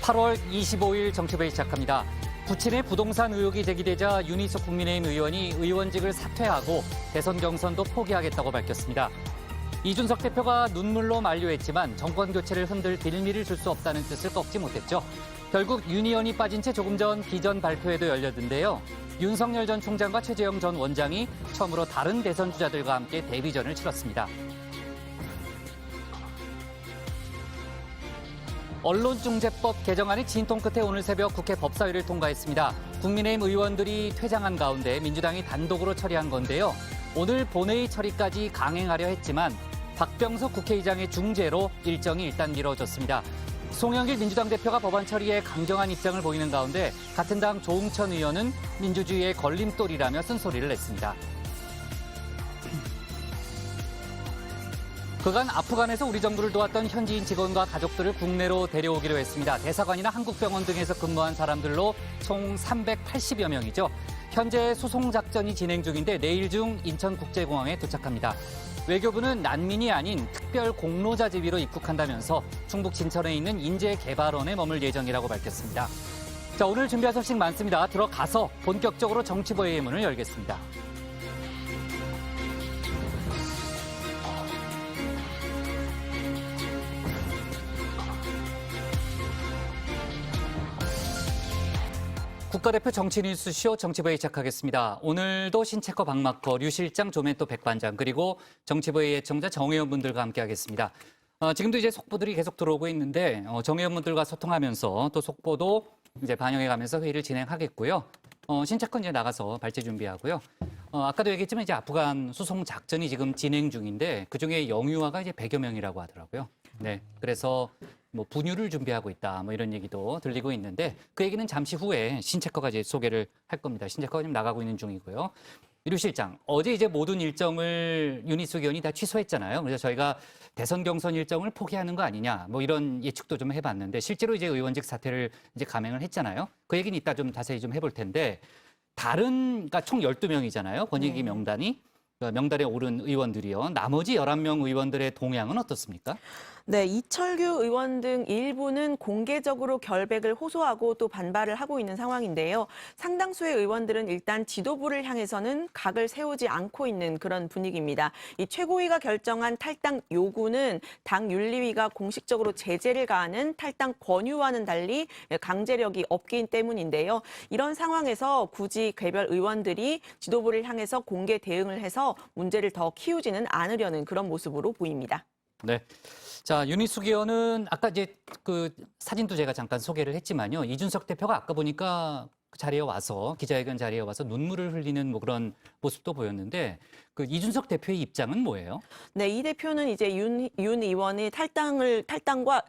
8월 25일 정치부회 시작합니다. 부친의 부동산 의혹이 제기되자 윤희숙 국민의힘 의원이 의원직을 사퇴하고 대선 경선도 포기하겠다고 밝혔습니다. 이준석 대표가 눈물로 만류했지만 정권 교체를 흔들 빌미를 줄 수 없다는 뜻을 꺾지 못했죠. 결국 윤 의원이 빠진 채 조금 전 비전 발표회도 열렸는데요. 윤석열 전 총장과 최재형 전 원장이 처음으로 다른 대선 주자들과 함께 데뷔전을 치렀습니다. 언론중재법 개정안이 진통 끝에 오늘 새벽 국회 법사위를 통과했습니다. 국민의힘 의원들이 퇴장한 가운데 민주당이 단독으로 처리한 건데요. 오늘 본회의 처리까지 강행하려 했지만 박병석 국회의장의 중재로 일정이 일단 미뤄졌습니다. 송영길 민주당 대표가 법안 처리에 강경한 입장을 보이는 가운데 같은 당 조응천 의원은 민주주의의 걸림돌이라며 쓴소리를 냈습니다. 그간 아프간에서 우리 정부를 도왔던 현지인 직원과 가족들을 국내로 데려오기로 했습니다. 대사관이나 한국병원 등에서 근무한 사람들로 총 380여 명이죠. 현재 수송 작전이 진행 중인데 내일 중 인천국제공항에 도착합니다. 외교부는 난민이 아닌 특별 공로자 지위로 입국한다면서 충북 진천에 있는 인재개발원에 머물 예정이라고 밝혔습니다. 자, 오늘 준비한 소식 많습니다. 들어가서 본격적으로 정치부회의 문을 열겠습니다. 국가대표 정치뉴스쇼 정치부회의 시작하겠습니다. 오늘도 신체커 박마커, 류 실장, 조멘토 백반장, 그리고 정치부회의 애청자 정의원분들과 함께하겠습니다. 지금도 이제 속보들이 계속 들어오고 있는데 정의원분들과 소통하면서 또 속보도 이제 반영해가면서 회의를 진행하겠고요. 신체커 이제 나가서 발제 준비하고요. 아까도 얘기했지만 이제 아프간 수송 작전이 지금 진행 중인데 그중에 영유아가 이제 100여 명이라고 하더라고요. 네, 그래서 뭐 분유를 준비하고 있다, 뭐 이런 얘기도 들리고 있는데 그 얘기는 잠시 후에 신체커가 이제 소개를 할 겁니다. 신체커가 지금 나가고 있는 중이고요. 류 실장, 어제 이제 모든 일정을 윤희숙 의원이 다 취소했잖아요. 그래서 저희가 대선 경선 일정을 포기하는 거 아니냐, 뭐 이런 예측도 좀 해봤는데 실제로 이제 의원직 사퇴를 이제 감행을 했잖아요. 그 얘기는 이따 좀 자세히 좀 해볼 텐데 그러니까 총 12명이잖아요. 권익위 명단이. 명단에 오른 의원들이요. 나머지 11명 의원들의 동향은 어떻습니까? 네, 이철규 의원 등 일부는 공개적으로 결백을 호소하고 또 반발을 하고 있는 상황인데요. 상당수의 의원들은 일단 지도부를 향해서는 각을 세우지 않고 있는 그런 분위기입니다. 이 최고위가 결정한 탈당 요구는 당 윤리위가 공식적으로 제재를 가하는 탈당 권유와는 달리 강제력이 없기 때문인데요. 이런 상황에서 굳이 개별 의원들이 지도부를 향해서 공개 대응을 해서 문제를 더 키우지는 않으려는 그런 모습으로 보입니다. 네. 자, 윤희숙 의원은 아까 이제 그 사진도 제가 잠깐 소개를 했지만요. 이준석 대표가 아까 보니까 그 자리에 와서 기자회견 자리에 와서 눈물을 흘리는 뭐 그런 모습도 보였는데 그 이준석 대표의 입장은 뭐예요? 네, 이 대표는 이제 윤 의원이 탈당과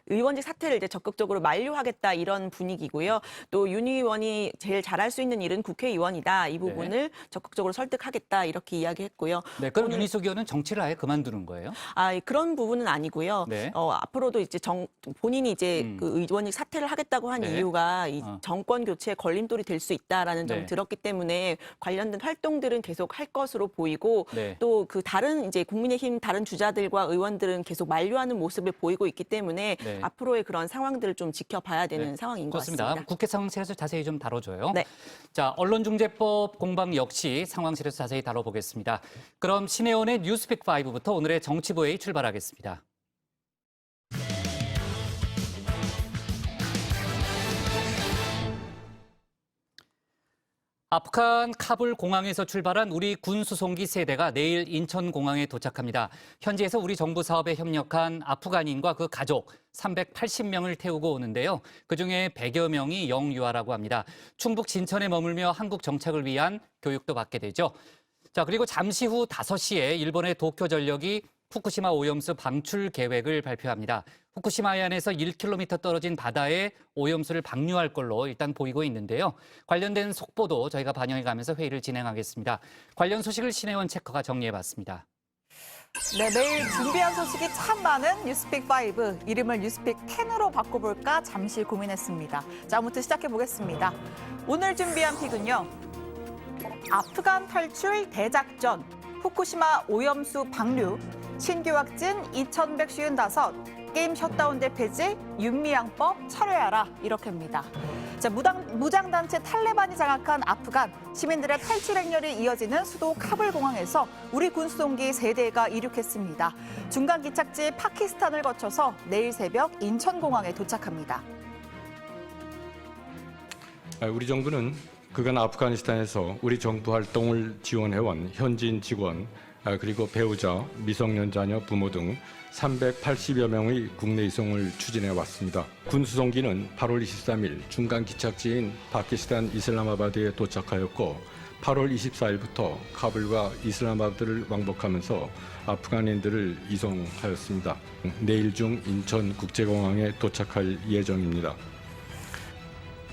의원직 사퇴를 이제 적극적으로 만류하겠다 이런 분위기고요. 또 윤 의원이 제일 잘할 수 있는 일은 국회의원이다. 이 부분을 적극적으로 설득하겠다 이렇게 이야기했고요. 네, 그럼 윤희숙 의원은 정치를 아예 그만두는 거예요? 그런 부분은 아니고요. 네. 앞으로도 이제 본인이 이제 그 의원직 사퇴를 하겠다고 한 이유가 이 정권 교체에 걸림돌이 될 수 있다라는 점을 들었기 때문에 관련된 활동들은 계속 할 것으로 보이고 또 그 다른 이제 국민의힘 다른 주자들과 의원들은 계속 만류하는 모습을 보이고 있기 때문에 앞으로의 그런 상황들을 좀 지켜봐야 되는 상황인 것 같습니다. 좋습니다. 국회 상황실에서 자세히 좀 다뤄줘요. 네. 자, 언론중재법 공방 역시 상황실에서 자세히 다뤄보겠습니다. 그럼 신혜원의 뉴스픽 5부터 오늘의 정치부회의 출발하겠습니다. 아프간 카불 공항에서 출발한 우리 군 수송기 세대가 내일 인천공항에 도착합니다. 현지에서 우리 정부 사업에 협력한 아프간인과 그 가족 380명을 태우고 오는데요. 그중에 100여 명이 영유아라고 합니다. 충북 진천에 머물며 한국 정착을 위한 교육도 받게 되죠. 자, 그리고 잠시 후 5시에 일본의 도쿄전력이 후쿠시마 오염수 방출 계획을 발표합니다. 후쿠시마 해안에서 1km 떨어진 바다에 오염수를 방류할 걸로 일단 보이고 있는데요. 관련된 속보도 저희가 반영해가면서 회의를 진행하겠습니다. 관련 소식을 신혜원 체커가 정리해봤습니다. 네, 매일 준비한 소식이 참 많은 뉴스픽5. 이름을 뉴스픽10으로 바꿔볼까 잠시 고민했습니다. 자, 아무튼 시작해보겠습니다. 오늘 준비한 픽은요. 아프간 탈출 대작전, 후쿠시마 오염수 방류, 신규 확진 2,155, 게임 셧다운제 폐지, 윤미향법 철회하라 이렇게입니다. 자, 무장단체 탈레반이 장악한 아프간, 시민들의 탈출 행렬이 이어지는 수도 카불 공항에서 우리 군수동기 3대가 이륙했습니다. 중간 기착지 파키스탄을 거쳐서 내일 새벽 인천공항에 도착합니다. 우리 정부는 그간 아프가니스탄에서 우리 정부 활동을 지원해온 현지인 직원, 그리고 배우자, 미성년 자녀, 부모 등 380여 명의 국내 이송을 추진해 왔습니다. 군수송기는 8월 23일 중간 기착지인 파키스탄 이슬라마바드에 도착하였고 8월 24일부터 카불과 이슬라마바드를 왕복하면서 아프간인들을 이송하였습니다. 내일 중 인천국제공항에 도착할 예정입니다.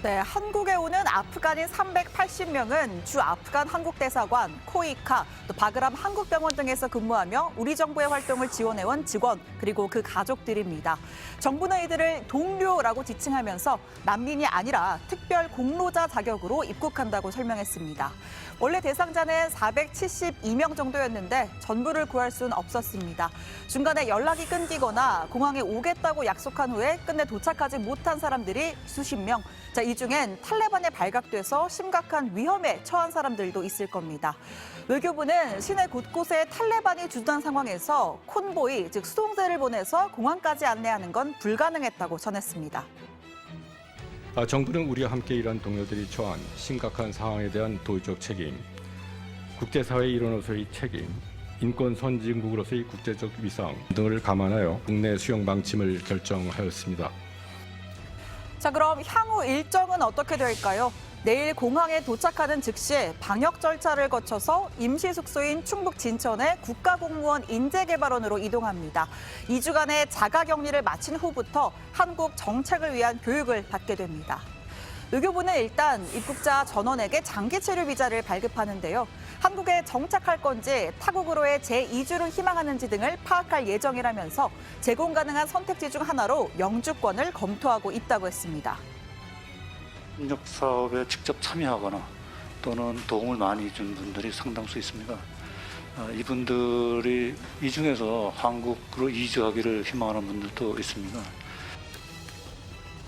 네, 한국에 오는 아프간인 380명은 주 아프간 한국대사관, 코이카, 또 바그람 한국병원 등에서 근무하며 우리 정부의 활동을 지원해온 직원, 그리고 그 가족들입니다. 정부는 이들을 동료라고 지칭하면서 난민이 아니라 특별 공로자 자격으로 입국한다고 설명했습니다. 원래 대상자는 472명 정도였는데 전부를 구할 수는 없었습니다. 중간에 연락이 끊기거나 공항에 오겠다고 약속한 후에 끝내 도착하지 못한 사람들이 수십 명. 자, 이 중엔 탈레반에 발각돼서 심각한 위험에 처한 사람들도 있을 겁니다. 외교부는 시내 곳곳에 탈레반이 주둔한 상황에서 콘보이, 즉 수송대를 보내서 공항까지 안내하는 건 불가능했다고 전했습니다. 정부는 우리와 함께 일한 동료들이 처한 심각한 상황에 대한 도의적 책임, 국제사회의 일원으로서의 책임, 인권 선진국으로서의 국제적 위상 등을 감안하여 국내 수용 방침을 결정하였습니다. 자, 그럼 향후 일정은 어떻게 될까요? 내일 공항에 도착하는 즉시 방역 절차를 거쳐서 임시 숙소인 충북 진천의 국가공무원 인재개발원으로 이동합니다. 2주간의 자가격리를 마친 후부터 한국 정책을 위한 교육을 받게 됩니다. 외교부는 일단 입국자 전원에게 장기 체류 비자를 발급하는데요. 한국에 정착할 건지 타국으로의 제2주를 희망하는지 등을 파악할 예정이라면서 제공 가능한 선택지 중 하나로 영주권을 검토하고 있다고 했습니다. 협력 사업에 직접 참여하거나 또는 도움을 많이 준 분들이 상당수 있습니다. 이분들이 이 중에서 한국으로 이주하기를 희망하는 분들도 있습니다.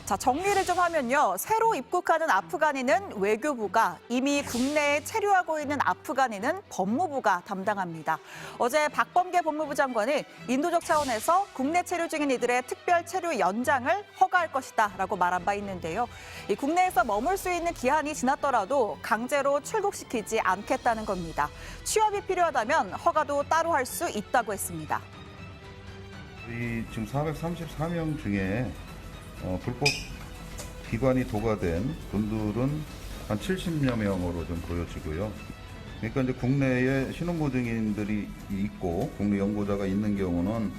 자, 정리를 좀 하면요. 새로 입국하는 아프간인은 외교부가, 이미 국내에 체류하고 있는 아프간인은 법무부가 담당합니다. 어제 박범계 법무부 장관이 인도적 차원에서 국내 체류 중인 이들의 특별 체류 연장을 허가할 것이다라고 말한 바 있는데요. 이 국내에서 머물 수 있는 기한이 지났더라도 강제로 출국시키지 않겠다는 겁니다. 취업이 필요하다면 허가도 따로 할 수 있다고 했습니다. 우리 지금 434명 중에 불법 기관이 도과된 분들은 한 70여 명으로 좀 보여지고요. 그러니까 이제 국내에 신혼부증인들이 있고 국내 연고자가 있는 경우는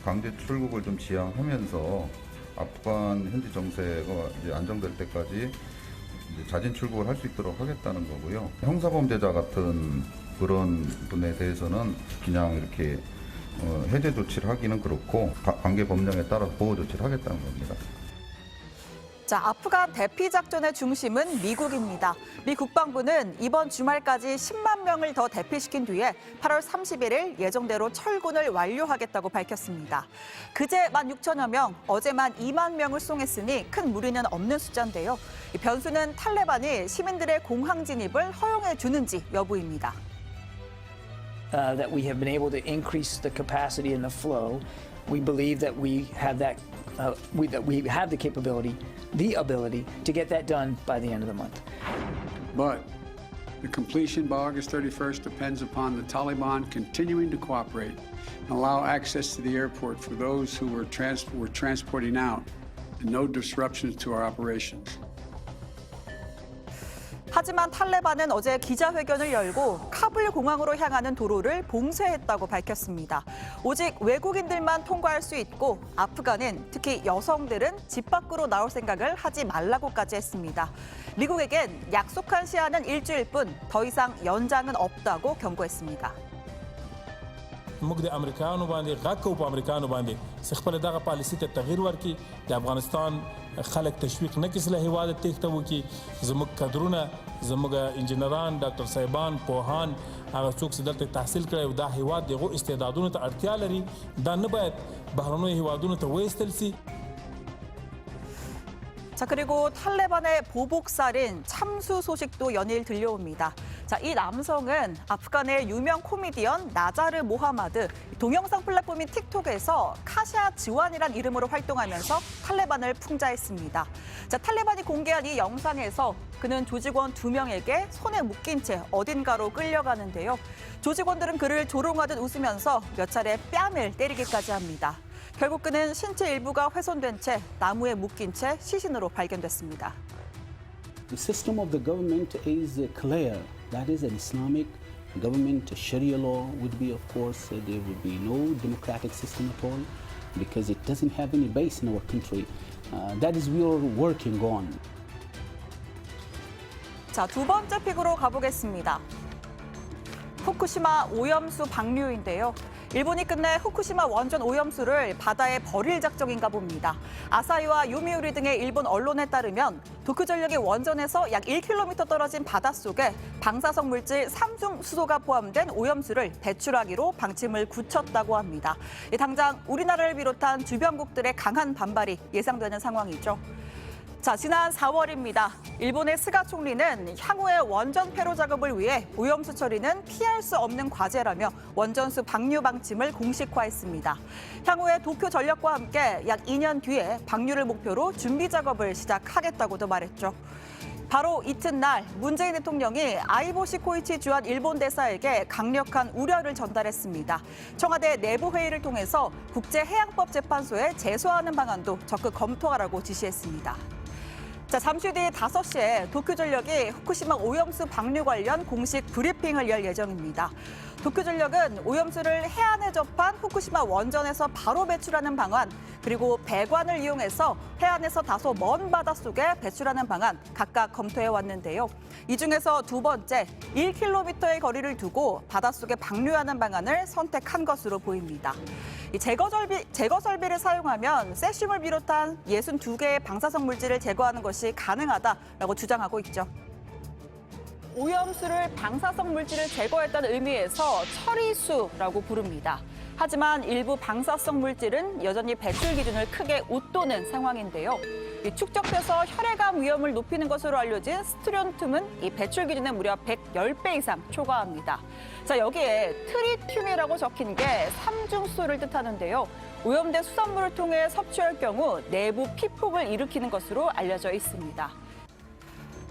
강제 출국을 좀 지향하면서 아프간 현지 정세가 이제 안정될 때까지 이제 자진 출국을 할 수 있도록 하겠다는 거고요. 형사범죄자 같은 그런 분에 대해서는 그냥 이렇게 해제 조치를 하기는 그렇고 관계 법령에 따라 보호 조치를 하겠다는 겁니다. 자, 아프간 대피 작전의 중심은 미국입니다. 미 국방부는 이번 주말까지 10만 명을 더 대피시킨 뒤에 8월 31일 예정대로 철군을 완료하겠다고 밝혔습니다. 그제 16,000여 명, 어제만 2만 명을 수송했으니 큰 무리는 없는 숫자인데요. 이 변수는 탈레반이 시민들의 공항 진입을 허용해 주는지 여부입니다. That we have been able to increase the capacity and the flow. We believe that we have that we have the capability, the ability to get that done by the end of the month. But the completion by August 31st depends upon the Taliban continuing to cooperate and allow access to the airport for those who were transporting out and no disruptions to our operations. 하지만 탈레반은 어제 기자회견을 열고 카불 공항으로 향하는 도로를 봉쇄했다고 밝혔습니다. 오직 외국인들만 통과할 수 있고 아프간인, 특히 여성들은 집 밖으로 나올 생각을 하지 말라고까지 했습니다. 미국에겐 약속한 시한은 일주일뿐 더 이상 연장은 없다고 경고했습니다. مقد امریکایانو باندې غږ کو په امریکایانو باندې څخه خپل دغه پالیسي ته تغیر ورکړي د افغانستان خلق تشویق نکس له هیواد تېښته وکړي. زموږ کدرونه زموږ انجینران ډاکټر صاحبان پوهان هغه څوک چې دلته تحصیل کړی او دا هیواد دغو استعدادونو ته اړتیا لري دا نه باید بهرنیو هیوادونو ته وایستل سي. 자, 그리고 탈레반의 보복살인 참수 소식도 연일 들려옵니다. 자, 이 남성은 아프간의 유명 코미디언 나자르 모하마드, 동영상 플랫폼인 틱톡에서 카샤 지완이란 이름으로 활동하면서 탈레반을 풍자했습니다. 자, 탈레반이 공개한 이 영상에서 그는 조직원 2명에게 손에 묶인 채 어딘가로 끌려가는데요. 조직원들은 그를 조롱하듯 웃으면서 몇 차례 뺨을 때리기까지 합니다. 결국 그는 신체 일부가 훼손된 채 나무에 묶인 채 시신으로 발견됐습니다. The system of the government is clear. That is an Islamic government. Sharia law would be, of course, there would be no democratic system at all because it doesn't have any base in our country. That is we are working on. 자, 두 번째 픽으로 가보겠습니다. 후쿠시마 오염수 방류인데요. 일본이 끝내 후쿠시마 원전 오염수를 바다에 버릴 작정인가 봅니다. 아사히와 요미우리 등의 일본 언론에 따르면 도쿄전력이 원전에서 약 1km 떨어진 바닷속에 방사성 물질 삼중수소가 포함된 오염수를 배출하기로 방침을 굳혔다고 합니다. 당장 우리나라를 비롯한 주변국들의 강한 반발이 예상되는 상황이죠. 자, 지난 4월입니다. 일본의 스가 총리는 향후의 원전 폐로 작업을 위해 오염수 처리는 피할 수 없는 과제라며 원전수 방류 방침을 공식화했습니다. 향후에 도쿄 전력과 함께 약 2년 뒤에 방류를 목표로 준비 작업을 시작하겠다고도 말했죠. 바로 이튿날 문재인 대통령이 아이보시 코이치 주한 일본 대사에게 강력한 우려를 전달했습니다. 청와대 내부 회의를 통해서 국제해양법재판소에 제소하는 방안도 적극 검토하라고 지시했습니다. 자, 잠시 뒤 5시에 도쿄전력이 후쿠시마 오염수 방류 관련 공식 브리핑을 열 예정입니다. 도쿄전력은 오염수를 해안에 접한 후쿠시마 원전에서 바로 배출하는 방안, 그리고 배관을 이용해서 해안에서 다소 먼 바닷속에 배출하는 방안 각각 검토해 왔는데요. 이 중에서 두 번째, 1km의 거리를 두고 바닷속에 방류하는 방안을 선택한 것으로 보입니다. 이 제거 설비를 사용하면 세슘을 비롯한 62개의 방사성 물질을 제거하는 것이 가능하다라고 주장하고 있죠. 오염수를 방사성 물질을 제거했다는 의미에서 처리수라고 부릅니다. 하지만 일부 방사성 물질은 여전히 배출 기준을 크게 웃도는 상황인데요. 축적돼서 혈액암 위험을 높이는 것으로 알려진 스트론튬은 이 배출 기준에 무려 110배 이상 초과합니다. 자, 여기에 트리튬이라고 적힌 게 삼중수소를 뜻하는데요. 오염된 수산물을 통해 섭취할 경우 내부 피폭을 일으키는 것으로 알려져 있습니다.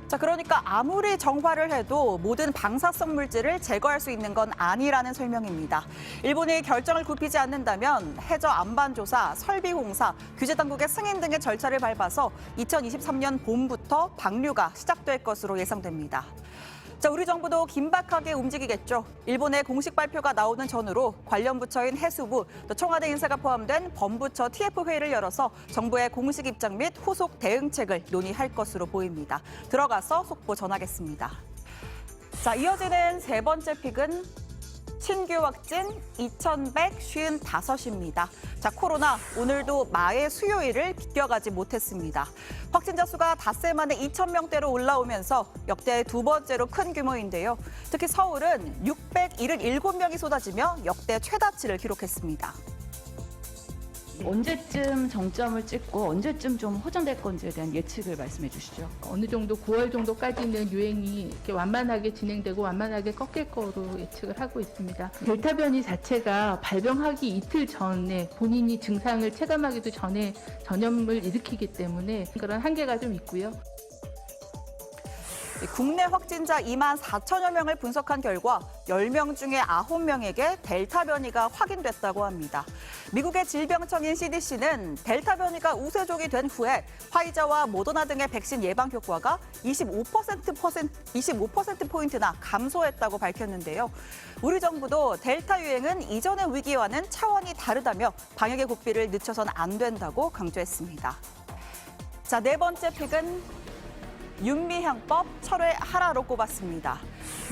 자, 그러니까 아무리 정화를 해도 모든 방사성 물질을 제거할 수 있는 건 아니라는 설명입니다. 일본이 결정을 굽히지 않는다면 해저 안반조사, 설비 공사, 규제 당국의 승인 등의 절차를 밟아서 2023년 봄부터 방류가 시작될 것으로 예상됩니다. 자, 우리 정부도 긴박하게 움직이겠죠. 일본의 공식 발표가 나오는 전후로 관련 부처인 해수부, 또 청와대 인사가 포함된 범부처 TF회의를 열어서 정부의 공식 입장 및 후속 대응책을 논의할 것으로 보입니다. 들어가서 속보 전하겠습니다. 자, 이어지는 세 번째 픽은 신규 확진 2,155입니다. 자, 코로나 오늘도 마의 수요일을 비껴가지 못했습니다. 확진자 수가 닷새 만에 2,000명대로 올라오면서 역대 두 번째로 큰 규모인데요. 특히 서울은 677명이 쏟아지며 역대 최다치를 기록했습니다. 언제쯤 정점을 찍고 언제쯤 좀 호전될 건지에 대한 예측을 말씀해 주시죠. 어느 정도 9월 정도까지는 유행이 이렇게 완만하게 진행되고 완만하게 꺾일 거로 예측을 하고 있습니다. 델타 변이 자체가 발병하기 이틀 전에 본인이 증상을 체감하기도 전에 전염을 일으키기 때문에 그런 한계가 좀 있고요. 국내 확진자 2만 4천여 명을 분석한 결과 10명 중에 9명에게 델타 변이가 확인됐다고 합니다. 미국의 질병청인 CDC는 델타 변이가 우세족이 된 후에 화이자와 모더나 등의 백신 예방 효과가 25%포인트나 감소했다고 밝혔는데요. 우리 정부도 델타 유행은 이전의 위기와는 차원이 다르다며 방역의 고삐를 늦춰선 안 된다고 강조했습니다. 자, 네 번째 픽은 윤미향법 철회하라로 꼽았습니다.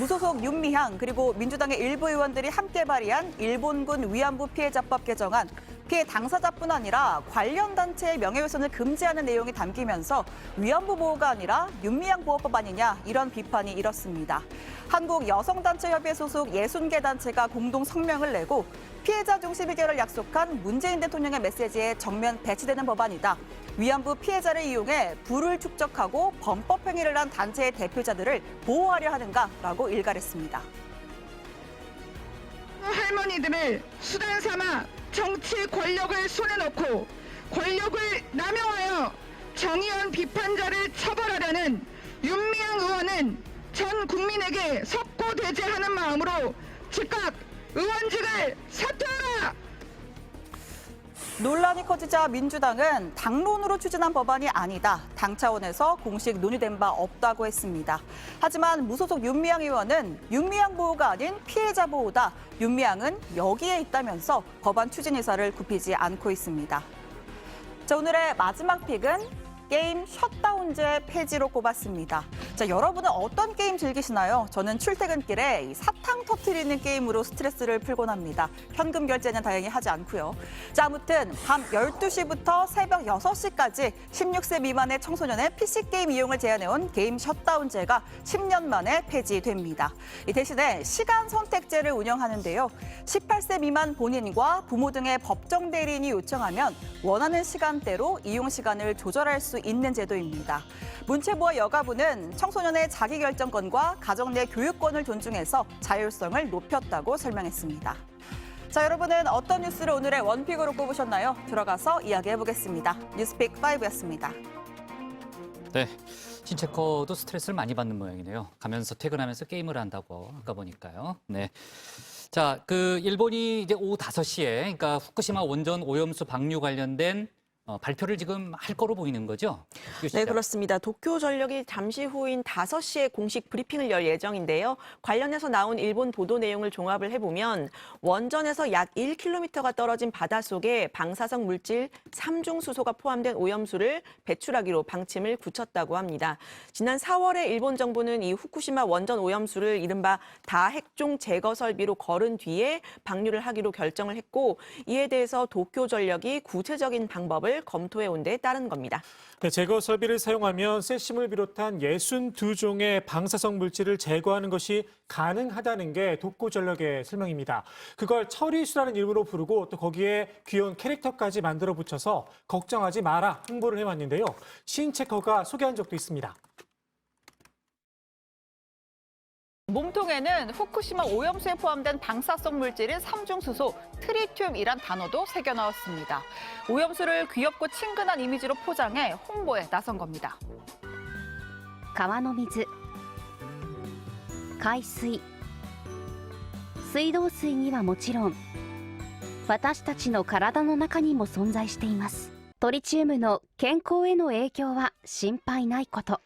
무소속 윤미향 그리고 민주당의 일부 의원들이 함께 발의한 일본군 위안부 피해자법 개정안 피해 당사자뿐 아니라 관련 단체의 명예훼손을 금지하는 내용이 담기면서 위안부 보호가 아니라 윤미향 보호법 아니냐 이런 비판이 일었습니다. 한국여성단체협의회 소속 60개 단체가 공동 성명을 내고 피해자 중심 해결을 약속한 문재인 대통령의 메시지에 정면 배치되는 법안이다. 위안부 피해자를 이용해 부를 축적하고 범법 행위를 한 단체의 대표자들을 보호하려 하는가라고 일갈했습니다. 할머니들을 수단 삼아 정치 권력을 손에 넣고 권력을 남용하여 정의원 비판자를 처벌하려는 윤미향 의원은 전 국민에게 석고대죄하는 마음으로 즉각 의원직을 사퇴하라! 논란이 커지자 민주당은 당론으로 추진한 법안이 아니다. 당 차원에서 공식 논의된 바 없다고 했습니다. 하지만 무소속 윤미향 의원은 윤미향 보호가 아닌 피해자 보호다. 윤미향은 여기에 있다면서 법안 추진 의사를 굽히지 않고 있습니다. 자, 오늘의 마지막 픽은 게임 셧다운제 폐지로 꼽았습니다. 자, 여러분은 어떤 게임 즐기시나요? 저는 출퇴근길에 이 사탕 터트리는 게임으로 스트레스를 풀곤 합니다. 현금 결제는 다행히 하지 않고요. 자, 아무튼 밤 12시부터 새벽 6시까지 16세 미만의 청소년의 PC게임 이용을 제한해온 게임 셧다운제가 10년 만에 폐지됩니다. 이 대신에 시간 선택제를 운영하는데요. 18세 미만 본인과 부모 등의 법정 대리인이 요청하면 원하는 시간대로 이용 시간을 조절할 수 있는 제도입니다. 문체부와 여가부는 청소년의 자기결정권과 가정 내 교육권을 존중해서 자율성을 높였다고 설명했습니다. 자, 여러분은 어떤 뉴스를 오늘의 원픽으로 꼽으셨나요? 들어가서 이야기해보겠습니다. 뉴스픽 5였습니다. 네, 신체커도 스트레스를 많이 받는 모양이네요. 가면서 퇴근하면서 게임을 한다고 아까 보니까요. 네. 자, 일본이 이제 오후 5시에, 그러니까 후쿠시마 원전 오염수 방류 관련된 발표를 지금 할 거로 보이는 거죠? 네, 그렇습니다. 도쿄전력이 잠시 후인 5시에 공식 브리핑을 열 예정인데요. 관련해서 나온 일본 보도 내용을 종합을 해보면 원전에서 약 1km가 떨어진 바닷속에 방사성 물질 3중수소가 포함된 오염수를 배출하기로 방침을 굳혔다고 합니다. 지난 4월에 일본 정부는 이 후쿠시마 원전 오염수를 이른바 다핵종 제거 설비로 거른 뒤에 방류를 하기로 결정을 했고, 이에 대해서 도쿄전력이 구체적인 방법을 검토해 온 데 따른 겁니다. 네, 제거 설비를 사용하면 세슘을 비롯한 62종의 방사성 물질을 제거하는 것이 가능하다는 게 도쿄전력의 설명입니다. 그걸 처리수라는 이름으로 부르고 또 거기에 귀여운 캐릭터까지 만들어 붙여서 걱정하지 마라 홍보를 해왔는데요. 신체커가 소개한 적도 있습니다. 몸통에는 후쿠시마 오염수에 포함된 방사성 물질인 3중수소 트리튬이란 단어도 새겨 넣었습니다. 오염수를 귀엽고 친근한 이미지로 포장해 홍보에 나선 겁니다. 川の水、海水、水道水にはもちろん、私たちの体の中にも存在しています。トリチウムの健康への影響は心配ないこと。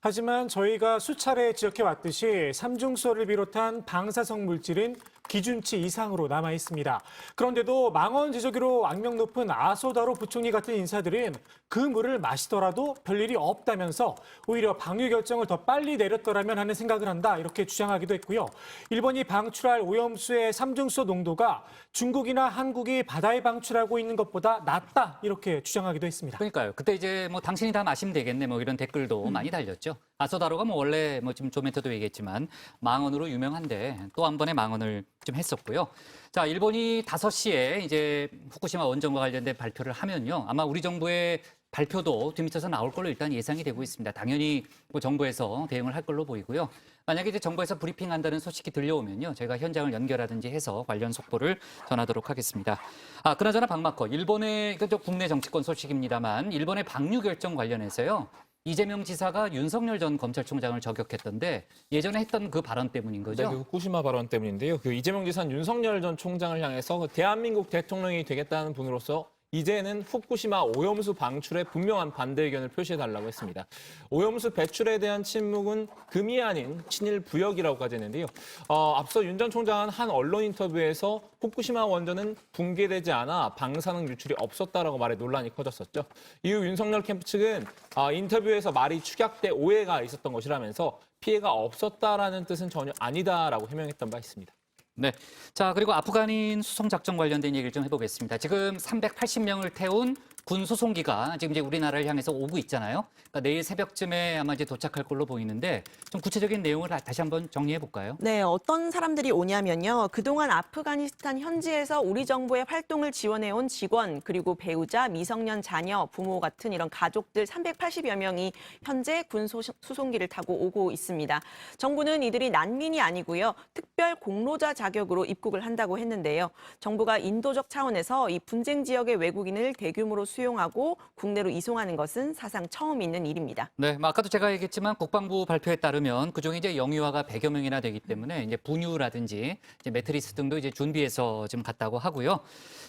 하지만 저희가 수차례 지적해왔듯이 삼중수소를 비롯한 방사성 물질은 기준치 이상으로 남아 있습니다. 그런데도 망원 지저귀로 악명 높은 아소다로 부총리 같은 인사들은 그 물을 마시더라도 별일이 없다면서 오히려 방류 결정을 더 빨리 내렸더라면 하는 생각을 한다 이렇게 주장하기도 했고요. 일본이 방출할 오염수의 삼중수소 농도가 중국이나 한국이 바다에 방출하고 있는 것보다 낮다 이렇게 주장하기도 했습니다. 그러니까요. 그때 이제 뭐 당신이 다 마시면 되겠네 뭐 이런 댓글도 많이 달렸죠. 아소다로가 뭐 원래 뭐 지금 조멘토도 얘기했지만 망언으로 유명한데 또 한 번의 망언을 좀 했었고요. 자, 일본이 5시에 이제 후쿠시마 원전과 관련된 발표를 하면요. 아마 우리 정부의 발표도 뒤미쳐서 나올 걸로 일단 예상이 되고 있습니다. 당연히 뭐 정부에서 대응을 할 걸로 보이고요. 만약에 이제 정부에서 브리핑한다는 소식이 들려오면요. 저희가 현장을 연결하든지 해서 관련 속보를 전하도록 하겠습니다. 아, 그나저나 박마커, 일본의, 이건 국내 정치권 소식입니다만 일본의 방류 결정 관련해서요. 이재명 지사가 윤석열 전 검찰총장을 저격했던데 예전에 했던 그 발언 때문인 거죠? 네, 그 후쿠시마 발언 때문인데요. 이재명 지사는 윤석열 전 총장을 향해서 대한민국 대통령이 되겠다는 분으로서 이제는 후쿠시마 오염수 방출에 분명한 반대 의견을 표시해달라고 했습니다. 오염수 배출에 대한 침묵은 금이 아닌 친일 부역이라고까지 했는데요. 앞서 윤 전 총장은 한 언론 인터뷰에서 후쿠시마 원전은 붕괴되지 않아 방사능 유출이 없었다라고 말해 논란이 커졌었죠. 이후 윤석열 캠프 측은 인터뷰에서 말이 축약돼 오해가 있었던 것이라면서 피해가 없었다라는 뜻은 전혀 아니다라고 해명했던 바 있습니다. 네. 자, 그리고 아프간인 수송 작전 관련된 얘기를 좀 해보겠습니다. 지금 380명을 태운 군 수송기가 지금 이제 우리나라를 향해서 오고 있잖아요. 그러니까 내일 새벽쯤에 아마 이제 도착할 걸로 보이는데 좀 구체적인 내용을 다시 한번 정리해 볼까요? 네, 어떤 사람들이 오냐면요. 그동안 아프가니스탄 현지에서 우리 정부의 활동을 지원해온 직원, 그리고 배우자, 미성년 자녀, 부모 같은 이런 가족들 380여 명이 현재 군 수송기를 타고 오고 있습니다. 정부는 이들이 난민이 아니고요. 특별 공로자 자격으로 입국을 한다고 했는데요. 정부가 인도적 차원에서 이 분쟁 지역의 외국인을 대규모로 수용하고 국내로 이송하는 것은 사상 처음 있는 일입니다. 네, 뭐 아까도 제가 얘기했지만 국방부 발표에 따르면 그중에 이제 영유아가 100여 명이나 되기 때문에 이제 분유라든지 이제 매트리스 등도 이제 준비해서 지금 갔다고 하고요.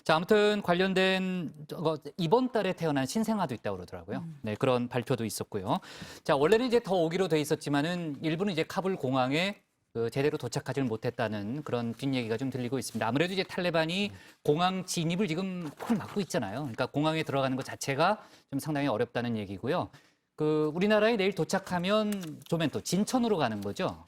자, 아무튼 관련된 이번 달에 태어난 신생아도 있다고 그러더라고요. 네, 그런 발표도 있었고요. 자, 원래는 이제 더 오기로 돼 있었지만은 일부는 이제 카불 공항에 제대로 도착하지는 못했다는 그런 뒷얘기가 좀 들리고 있습니다. 아무래도 이제 탈레반이 공항 진입을 지금 콜 막고 있잖아요. 그러니까 공항에 들어가는 것 자체가 좀 상당히 어렵다는 얘기고요. 우리나라에 내일 도착하면 조멘토 진천으로 가는 거죠?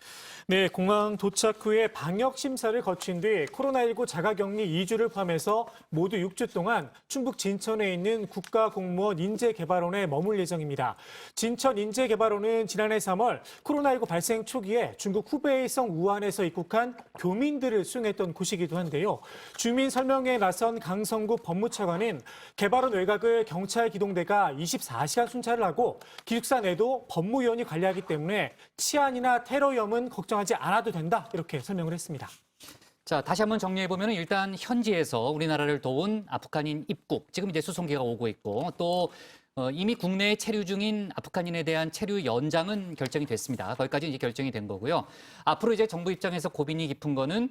네, 공항 도착 후에 방역 심사를 거친 뒤 코로나19 자가격리 2주를 포함해서 모두 6주 동안 충북 진천에 있는 국가공무원 인재개발원에 머물 예정입니다. 진천 인재개발원은 지난해 3월 코로나19 발생 초기에 중국 후베이성 우한에서 입국한 교민들을 수용했던 곳이기도 한데요. 주민 설명회에 나선 강성구 법무차관은 개발원 외곽을 경찰 기동대가 24시간 순찰을 하고 기숙사 내도 법무위원이 관리하기 때문에 치안이나 테러 위험은 걱정하지 않아도 된다, 이렇게 설명을 했습니다. 자, 다시 한번 정리해보면 일단 현지에서 우리나라를 도운 아프간인 입국, 지금 이제 수송기가 오고 있고 또 이미 국내에 체류 중인 아프간인에 대한 체류 연장은 결정이 됐습니다. 거기까지 이제 결정이 된 거고요. 앞으로 이제 정부 입장에서 고민이 깊은 거는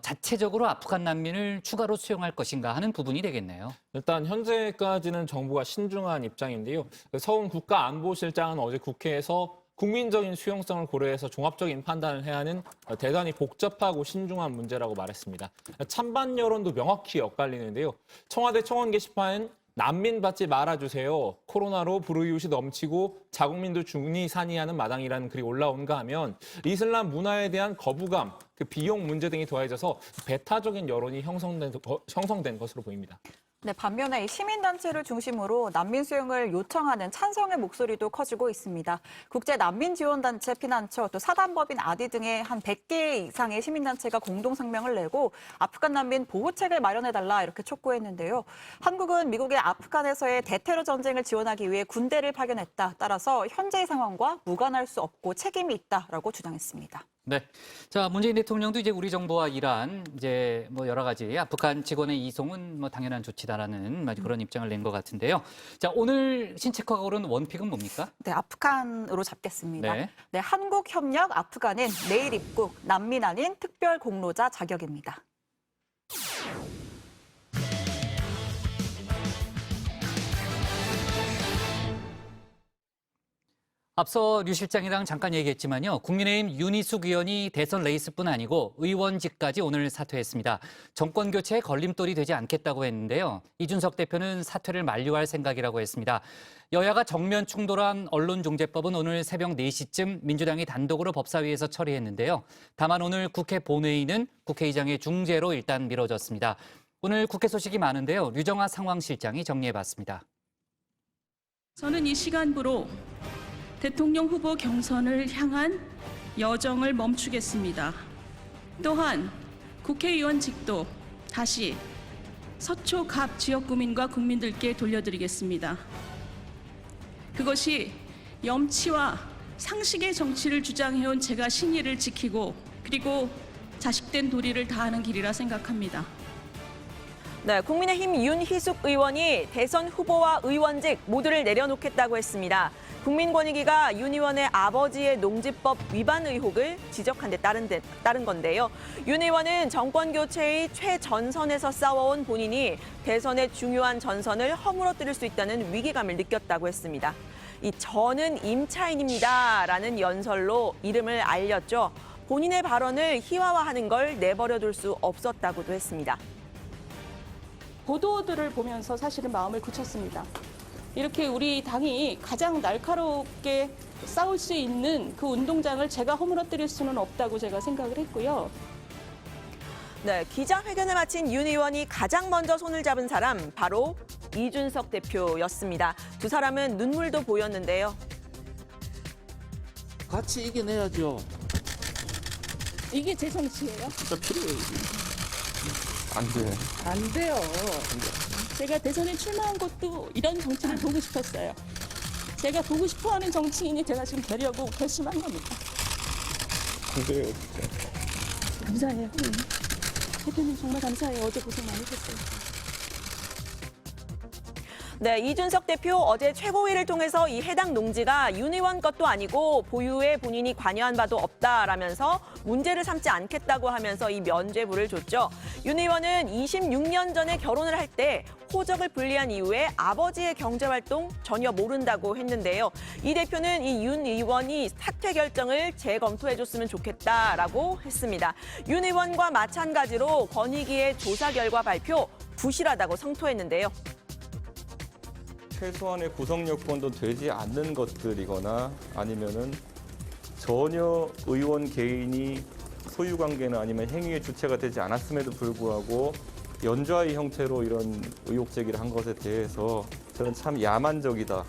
자체적으로 아프간 난민을 추가로 수용할 것인가 하는 부분이 되겠네요. 일단 현재까지는 정부가 신중한 입장인데요. 서훈 국가안보실장은 어제 국회에서 국민적인 수용성을 고려해서 종합적인 판단을 해야 하는 대단히 복잡하고 신중한 문제라고 말했습니다. 찬반 여론도 명확히 엇갈리는데요. 청와대 청원 게시판은 난민 받지 말아주세요. 코로나로 불우이웃이 넘치고 자국민도 중리산이하는 마당이라는 글이 올라온가 하면 이슬람 문화에 대한 거부감, 비용 문제 등이 더해져서 배타적인 여론이 형성된 것으로 보입니다. 네, 반면에 이 시민단체를 중심으로 난민 수용을 요청하는 찬성의 목소리도 커지고 있습니다. 국제난민지원단체 피난처, 또 사단법인 아디 등의 한 100개 이상의 시민단체가 공동 성명을 내고 아프간 난민 보호책을 마련해달라 이렇게 촉구했는데요. 한국은 미국의 아프간에서의 대테러 전쟁을 지원하기 위해 군대를 파견했다. 따라서 현재의 상황과 무관할 수 없고 책임이 있다라고 주장했습니다. 네. 자, 문재인 대통령도 이제 우리 정부와 이란 이제 뭐 여러 가지 아프간 직원의 이송은 뭐 당연한 조치다라는 그런 입장을 낸 것 같은데요. 자, 오늘 신체과가 오른 원픽은 뭡니까? 네, 아프간으로 잡겠습니다. 네. 네, 한국협력 아프간은 내일 입국, 난민 아닌 특별 공로자 자격입니다. 앞서 류 실장이랑 잠깐 얘기했지만요. 국민의힘 윤희숙 의원이 대선 레이스뿐 아니고 의원직까지 오늘 사퇴했습니다. 정권 교체에 걸림돌이 되지 않겠다고 했는데요. 이준석 대표는 사퇴를 만류할 생각이라고 했습니다. 여야가 정면 충돌한 언론중재법은 오늘 새벽 4시쯤 민주당이 단독으로 법사위에서 처리했는데요. 다만 오늘 국회 본회의는 국회의장의 중재로 일단 미뤄졌습니다. 오늘 국회 소식이 많은데요. 류정화 상황실장이 정리해봤습니다. 저는 이 시간부로 대통령 후보 경선을 향한 여정을 멈추겠습니다. 또한 국회의원직도 다시 서초 갑 지역구민과 국민들께 돌려드리겠습니다. 그것이 염치와 상식의 정치를 주장해온 제가 신의를 지키고 그리고 자식된 도리를 다하는 길이라 생각합니다. 네, 국민의힘 윤희숙 의원이 대선 후보와 의원직 모두를 내려놓겠다고 했습니다. 국민권익위가 윤 의원의 아버지의 농지법 위반 의혹을 지적한 데 따른 건데요. 윤 의원은 정권 교체의 최전선에서 싸워온 본인이 대선의 중요한 전선을 허물어뜨릴 수 있다는 위기감을 느꼈다고 했습니다. 이 저는 임차인입니다라는 연설로 이름을 알렸죠. 본인의 발언을 희화화하는 걸 내버려둘 수 없었다고도 했습니다. 보도들을 보면서 사실은 마음을 굳혔습니다. 이렇게 우리 당이 가장 날카롭게 싸울 수 있는 그 운동장을 제가 허물어뜨릴 수는 없다고 제가 생각을 했고요. 네, 기자회견을 마친 윤 의원이 가장 먼저 손을 잡은 사람 바로 이준석 대표였습니다. 두 사람은 눈물도 보였는데요. 같이 이겨내야죠. 이게 제 정치예요? 진짜 필요해요. 안 돼. 안 돼요. 제가 대선에 출마한 것도 이런 정치를 보고 싶었어요. 제가 보고 싶어하는 정치인이 제가 지금 되려고 결심한 겁니다. 안 돼요. 감사해요. 대표님 정말 감사해요. 어제 고생 많으셨어요. 네, 이준석 대표 어제 최고위를 통해서 이 해당 농지가 윤 의원 것도 아니고 보유에 본인이 관여한 바도 없다라면서 문제를 삼지 않겠다고 하면서 이 면죄부를 줬죠. 윤 의원은 26년 전에 결혼을 할 때 호적을 분리한 이후에 아버지의 경제활동 전혀 모른다고 했는데요. 이 대표는 이 윤 의원이 사퇴 결정을 재검토해줬으면 좋겠다라고 했습니다. 윤 의원과 마찬가지로 권익위의 조사 결과 발표 부실하다고 성토했는데요. 최소한의 구성 요건도 되지 않는 것들이거나 아니면은 전혀 의원 개인이 소유 관계나 아니면 행위의 주체가 되지 않았음에도 불구하고 연좌의 형태로 이런 의혹 제기를 한 것에 대해서 저는 참 야만적이다.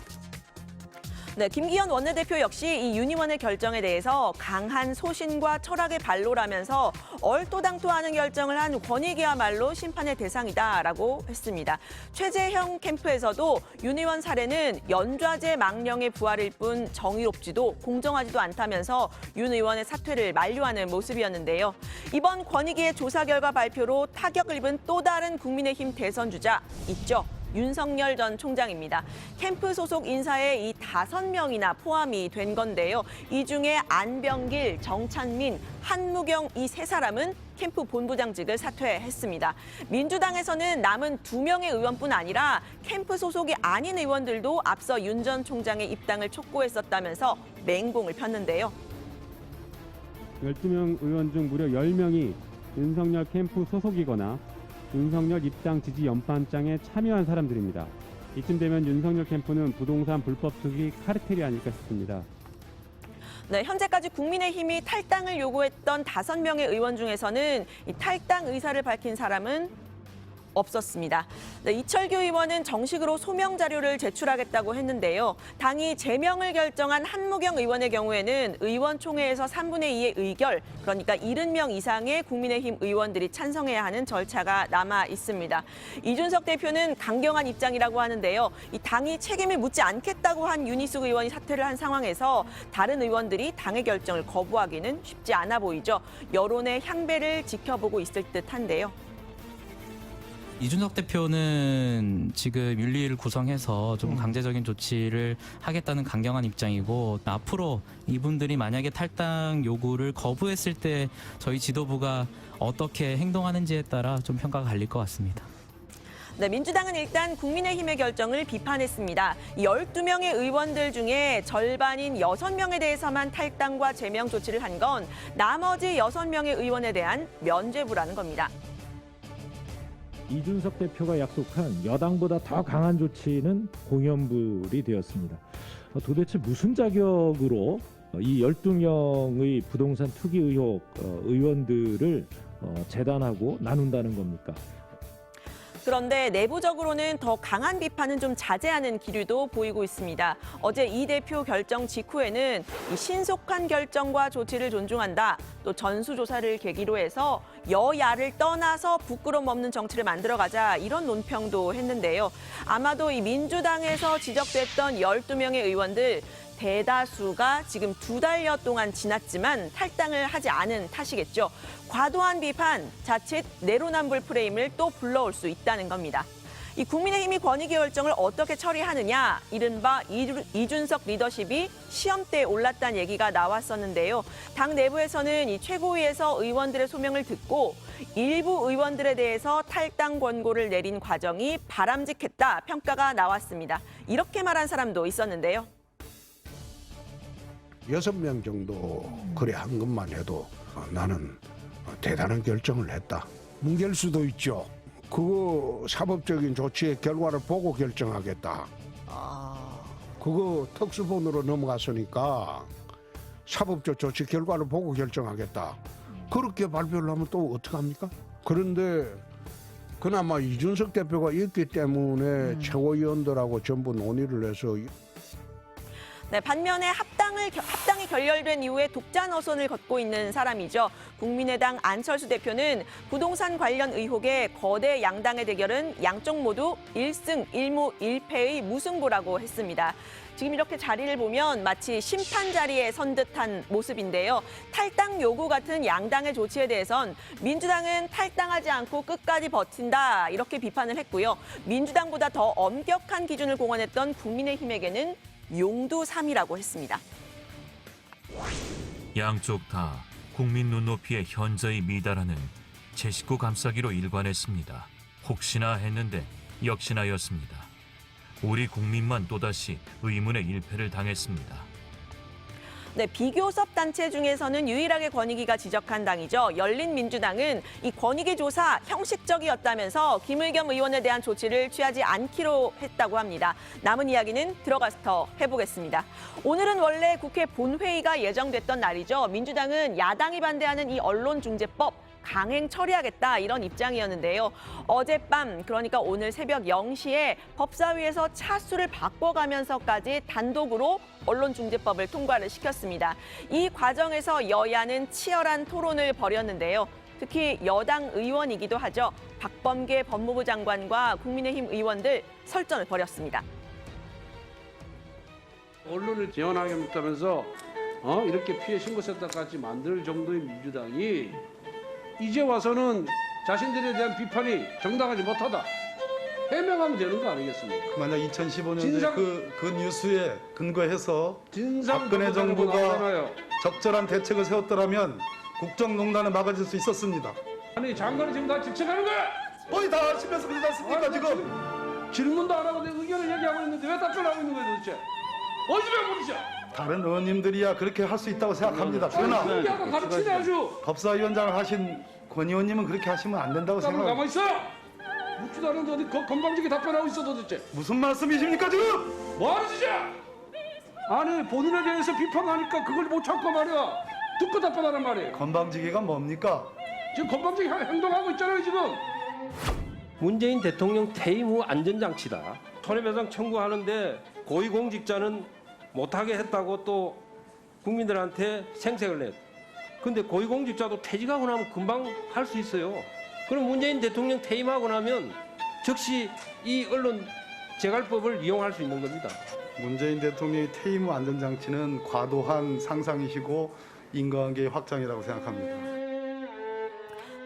네, 김기현 원내대표 역시 이 윤 의원의 결정에 대해서 강한 소신과 철학의 발로라면서 얼토당토하는 결정을 한 권익위야말로 심판의 대상이다라고 했습니다. 최재형 캠프에서도 윤 의원 사례는 연좌제 망령의 부활일 뿐 정의롭지도 공정하지도 않다면서 윤 의원의 사퇴를 만류하는 모습이었는데요. 이번 권익위의 조사 결과 발표로 타격을 입은 또 다른 국민의힘 대선 주자 있죠. 윤석열 전 총장입니다. 캠프 소속 인사에 이 5명이나 포함이 된 건데요. 이 중에 안병길, 정찬민, 한무경 이 3사람은 캠프 본부장직을 사퇴했습니다. 민주당에서는 남은 2명의 의원뿐 아니라 캠프 소속이 아닌 의원들도 앞서 윤 전 총장의 입당을 촉구했었다면서 맹공을 폈는데요. 12명 의원 중 무려 10명이 윤석열 캠프 소속이거나 윤석열 입당 지지 연판장에 참여한 사람들입니다. 이쯤 되면 윤석열 캠프는 부동산 불법 투기 카르텔이 아닐까 싶습니다. 네, 현재까지 국민의힘이 탈당을 요구했던 5명의 의원 중에서는 이 탈당 의사를 밝힌 사람은 없었습니다. 네, 이철규 의원은 정식으로 소명 자료를 제출하겠다고 했는데요. 당이 제명을 결정한 한무경 의원의 경우에는 의원총회에서 3분의 2의 의결, 그러니까 70명 이상의 국민의힘 의원들이 찬성해야 하는 절차가 남아 있습니다. 이준석 대표는 강경한 입장이라고 하는데요. 이 당이 책임을 묻지 않겠다고 한 윤희숙 의원이 사퇴를 한 상황에서 다른 의원들이 당의 결정을 거부하기는 쉽지 않아 보이죠. 여론의 향배를 지켜보고 있을 듯한데요. 이준석 대표는 지금 윤리위를 구성해서 좀 강제적인 조치를 하겠다는 강경한 입장이고 앞으로 이분들이 만약에 탈당 요구를 거부했을 때 저희 지도부가 어떻게 행동하는지에 따라 좀 평가가 갈릴 것 같습니다. 네, 민주당은 일단 국민의힘의 결정을 비판했습니다. 12명의 의원들 중에 절반인 6명에 대해서만 탈당과 제명 조치를 한 건 나머지 6명의 의원에 대한 면죄부라는 겁니다. 이준석 대표가 약속한 여당보다 더 강한 조치는 공연불이 되었습니다. 도대체 무슨 자격으로 이 12명의 부동산 투기 의혹 의원들을 재단하고 나눈다는 겁니까? 그런데 내부적으로는 더 강한 비판은 좀 자제하는 기류도 보이고 있습니다. 어제 이 대표 결정 직후에는 이 신속한 결정과 조치를 존중한다. 또 전수조사를 계기로 해서 여야를 떠나서 부끄럼 없는 정치를 만들어가자 이런 논평도 했는데요. 아마도 이 민주당에서 지적됐던 12명의 의원들 대다수가 지금 2달여 동안 지났지만 탈당을 하지 않은 탓이겠죠. 과도한 비판, 자칫 내로남불 프레임을 또 불러올 수 있다는 겁니다. 이 국민의힘이 권익위 결정을 어떻게 처리하느냐, 이른바 이준석 리더십이 시험대에 올랐다는 얘기가 나왔었는데요. 당 내부에서는 이 최고위에서 의원들의 소명을 듣고 일부 의원들에 대해서 탈당 권고를 내린 과정이 바람직했다 평가가 나왔습니다. 이렇게 말한 사람도 있었는데요. 6명 정도 그래 한 것만 해도 나는 대단한 결정을 했다. 뭉갤 수도 있죠. 그거 사법적인 조치의 결과를 보고 결정하겠다. 그거 특수본으로 넘어갔으니까 사법적 조치 결과를 보고 결정하겠다. 그렇게 발표를 하면 또 어떡합니까? 그런데 그나마 이준석 대표가 있기 때문에 최고위원들하고 전부 논의를 해서 네, 반면에 합당이 결렬된 이후에 독자 노선을 걷고 있는 사람이죠. 국민의당 안철수 대표는 부동산 관련 의혹의 거대 양당의 대결은 양쪽 모두 1승 1무 1패의 무승부라고 했습니다. 지금 이렇게 자리를 보면 마치 심판 자리에 선 듯한 모습인데요. 탈당 요구 같은 양당의 조치에 대해선 민주당은 탈당하지 않고 끝까지 버틴다 이렇게 비판을 했고요. 민주당보다 더 엄격한 기준을 공언했던 국민의힘에게는 용두삼이라고 했습니다. 양쪽 다 국민 눈높이에 현저히 미달하는 제 식구 감싸기로 일관했습니다. 혹시나 했는데 역시나였습니다. 우리 국민만 또다시 의문의 일패를 당했습니다. 네, 비교섭 단체 중에서는 유일하게 권익위가 지적한 당이죠. 열린민주당은 이 권익위 조사 형식적이었다면서 김의겸 의원에 대한 조치를 취하지 않기로 했다고 합니다. 남은 이야기는 들어가서 더 해보겠습니다. 오늘은 원래 국회 본회의가 예정됐던 날이죠. 민주당은 야당이 반대하는 이 언론중재법 강행 처리하겠다 이런 입장이었는데요. 어젯밤 그러니까 오늘 새벽 0시에 법사위에서 차수를 바꿔가면서까지 단독으로 언론중재법을 통과를 시켰습니다. 이 과정에서 여야는 치열한 토론을 벌였는데요. 특히 여당 의원이기도 하죠. 박범계 법무부 장관과 국민의힘 의원들 설전을 벌였습니다. 언론을 재현하겠다면서 이렇게 피해 신고센터까지 만들 정도의 민주당이 이제 와서는 자신들에 대한 비판이 정당하지 못하다. 해명하면 되는 거 아니겠습니까? 만약 2015년에 그 뉴스에 근거해서 박근혜 정부가 적절한 대책을 세웠더라면 국정농단을 막아줄 수 있었습니다. 아니 장관이 지금 다 집착하는 거야! 거의 다 하시면서 그러지 않습니까 지금? 질문도 안 하고 내 의견을 얘기하고 있는데 왜 답변하고 있는 거예요 도대체? 어디서 모르죠? 다른 의원님들이야 그렇게 할 수 있다고 생각합니다. 그러나 얘기하고 가르치네 아주. 법사위원장을 하신 권 의원님은 그렇게 하시면 안 된다고 생각합니다. 가만히 있어! 묻지도 않은데 어디 건방지게 답변하고 있어 도대체. 무슨 말씀이십니까 지금? 뭐하는 짓이야? 아니 본인에 대해서 비판하니까 그걸 못 참고 말이야. 듣고 답변하란 말이에요. 건방지기가 뭡니까? 지금 건방지게 행동하고 있잖아요 지금. 문재인 대통령 퇴임 후 안전장치다. 손해배상 청구하는데 고위공직자는 못하게 했다고 또 국민들한테 생색을 냈. 근데 고위공직자도 퇴직하고 나면 금방 할 수 있어요. 그럼 문재인 대통령 퇴임하고 나면 즉시 이 언론 재갈법을 이용할 수 있는 겁니다. 문재인 대통령의 퇴임 후 안전장치는 과도한 상상이시고 인과관계의 확장이라고 생각합니다.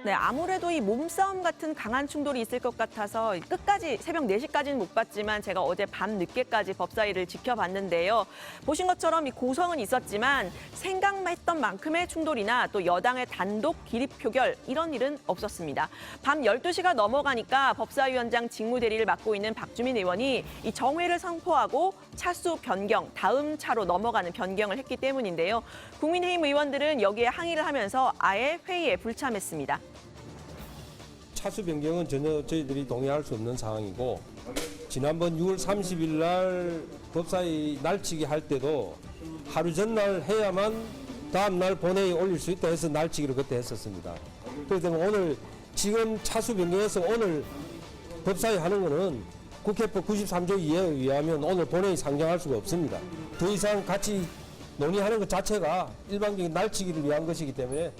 네, 아무래도 이 몸싸움 같은 강한 충돌이 있을 것 같아서 끝까지 새벽 4시까지는 못 봤지만 제가 어제 밤 늦게까지 법사위를 지켜봤는데요. 보신 것처럼 이 고성은 있었지만 생각했던 만큼의 충돌이나 또 여당의 단독 기립 표결 이런 일은 없었습니다. 밤 12시가 넘어가니까 법사위원장 직무대리를 맡고 있는 박주민 의원이 이 정회를 선포하고 차수 변경, 다음 차로 넘어가는 변경을 했기 때문인데요. 국민의힘 의원들은 여기에 항의를 하면서 아예 회의에 불참했습니다. 차수 변경은 전혀 저희들이 동의할 수 없는 상황이고 지난번 6월 30일 날 법사위 날치기 할 때도 하루 전날 해야만 다음 날 본회의에 올릴 수 있다 해서 날치기를 그때 했었습니다. 그렇기 때문에 오늘 지금 차수 변경해서 오늘 법사위 하는 거는 국회법 93조 2에 의하면 오늘 본회의 상정할 수가 없습니다. 더 이상 같이 논의하는 것 자체가 일반적인 날치기를 위한 것이기 때문에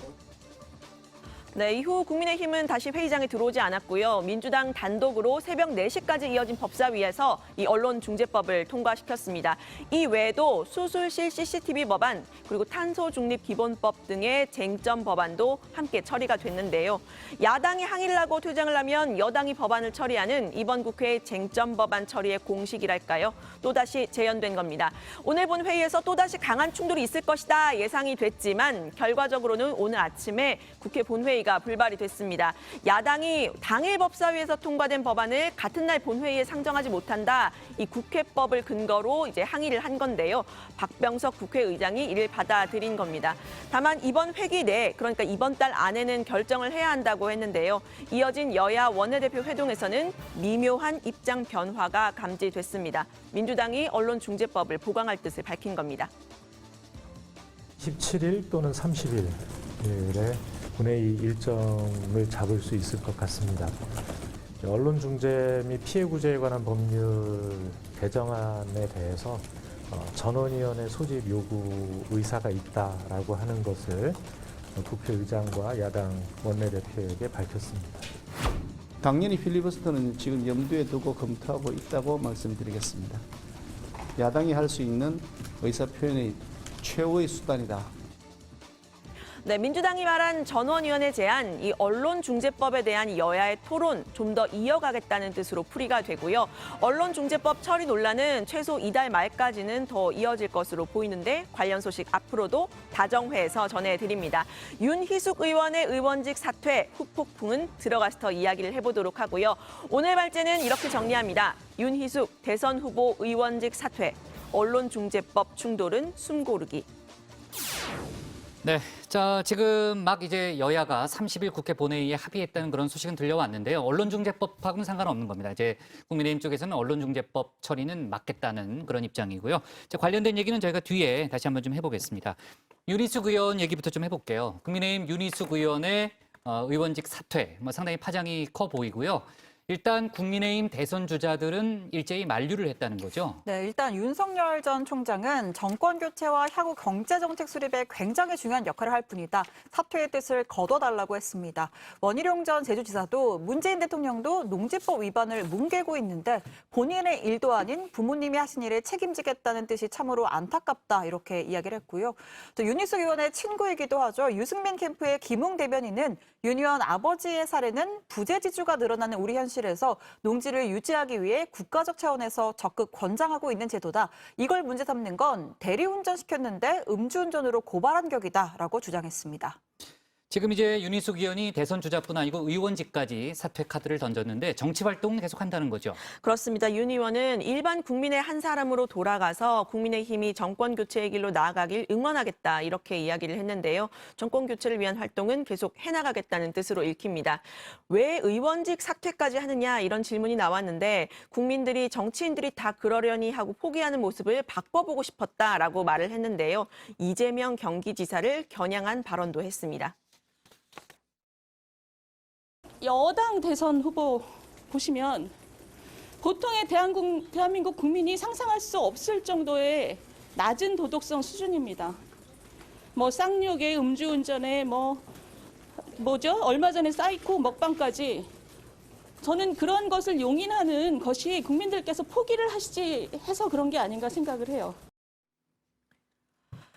네, 이후 국민의힘은 다시 회의장에 들어오지 않았고요. 민주당 단독으로 새벽 4시까지 이어진 법사위에서 이 언론중재법을 통과시켰습니다. 이 외에도 수술실 CCTV 법안 그리고 탄소중립기본법 등의 쟁점 법안도 함께 처리가 됐는데요. 야당이 항의를 하고 퇴장을 하면 여당이 법안을 처리하는 이번 국회의 쟁점 법안 처리의 공식이랄까요? 또다시 재연된 겁니다. 오늘 본 회의에서 또다시 강한 충돌이 있을 것이다 예상이 됐지만 결과적으로는 오늘 아침에 국회 본회의가 불발이 됐습니다. 야당이 당일 법사위에서 통과된 법안을 같은 날 본회의에 상정하지 못한다. 이 국회법을 근거로 이제 항의를 한 건데요. 박병석 국회의장이 이를 받아들인 겁니다. 다만 이번 회기 내 그러니까 이번 달 안에는 결정을 해야 한다고 했는데요. 이어진 여야 원내대표 회동에서는 미묘한 입장 변화가 감지됐습니다. 민주당이 언론중재법을 보강할 뜻을 밝힌 겁니다. 17일 또는 30일에 본회의 일정을 잡을 수 있을 것 같습니다. 언론중재 및 피해구제에 관한 법률 개정안에 대해서 전원위원회 소집 요구 의사가 있다라고 하는 것을 국회의장과 야당 원내대표에게 밝혔습니다. 당연히 필리버스터는 지금 염두에 두고 검토하고 있다고 말씀드리겠습니다. 야당이 할 수 있는 의사표현의 최후의 수단이다. 네, 민주당이 말한 전원위원회 제안, 이 언론중재법에 대한 여야의 토론 좀 더 이어가겠다는 뜻으로 풀이가 되고요. 언론중재법 처리 논란은 최소 이달 말까지는 더 이어질 것으로 보이는데 관련 소식 앞으로도 다정회에서 전해드립니다. 윤희숙 의원의 의원직 사퇴 후폭풍은 들어가서 더 이야기를 해보도록 하고요. 오늘 발제는 이렇게 정리합니다. 윤희숙 대선 후보 의원직 사퇴, 언론중재법 충돌은 숨고르기. 네, 자 지금 막 이제 여야가 30일 국회 본회의에 합의했다는 그런 소식은 들려왔는데요. 언론중재법하고는 상관없는 겁니다. 이제 국민의힘 쪽에서는 언론중재법 처리는 막겠다는 그런 입장이고요. 자, 관련된 얘기는 저희가 뒤에 다시 한번 좀 해보겠습니다. 윤희숙 의원 얘기부터 좀 해볼게요. 국민의힘 윤희숙 의원의 의원직 사퇴, 상당히 파장이 커 보이고요. 일단 국민의힘 대선 주자들은 일제히 만류를 했다는 거죠. 네, 일단 윤석열 전 총장은 정권 교체와 향후 경제 정책 수립에 굉장히 중요한 역할을 할 뿐이다. 사퇴의 뜻을 거둬달라고 했습니다. 원희룡 전 제주지사도 문재인 대통령도 농지법 위반을 뭉개고 있는데 본인의 일도 아닌 부모님이 하신 일에 책임지겠다는 뜻이 참으로 안타깝다 이렇게 이야기를 했고요. 또 윤희숙 의원의 친구이기도 하죠. 유승민 캠프의 김웅 대변인은 윤 의원 아버지의 사례는 부재지주가 늘어나는 우리 현실에서 농지를 유지하기 위해 국가적 차원에서 적극 권장하고 있는 제도다. 이걸 문제 삼는 건 대리운전 시켰는데 음주운전으로 고발한 격이다라고 주장했습니다. 지금 이제 윤희숙 의원이 대선 주자뿐 아니고 의원직까지 사퇴 카드를 던졌는데 정치 활동은 계속한다는 거죠. 그렇습니다. 윤 의원은 일반 국민의 한 사람으로 돌아가서 국민의힘이 정권 교체의 길로 나아가길 응원하겠다 이렇게 이야기를 했는데요. 정권 교체를 위한 활동은 계속 해나가겠다는 뜻으로 읽힙니다. 왜 의원직 사퇴까지 하느냐 이런 질문이 나왔는데 국민들이 정치인들이 다 그러려니 하고 포기하는 모습을 바꿔보고 싶었다라고 말을 했는데요. 이재명 경기지사를 겨냥한 발언도 했습니다. 여당 대선 후보 보시면 보통의 대한민국 국민이 상상할 수 없을 정도의 낮은 도덕성 수준입니다. 쌍욕에 음주운전에 얼마 전에 사이코 먹방까지 저는 그런 것을 용인하는 것이 국민들께서 포기를 해서 그런 게 아닌가 생각을 해요.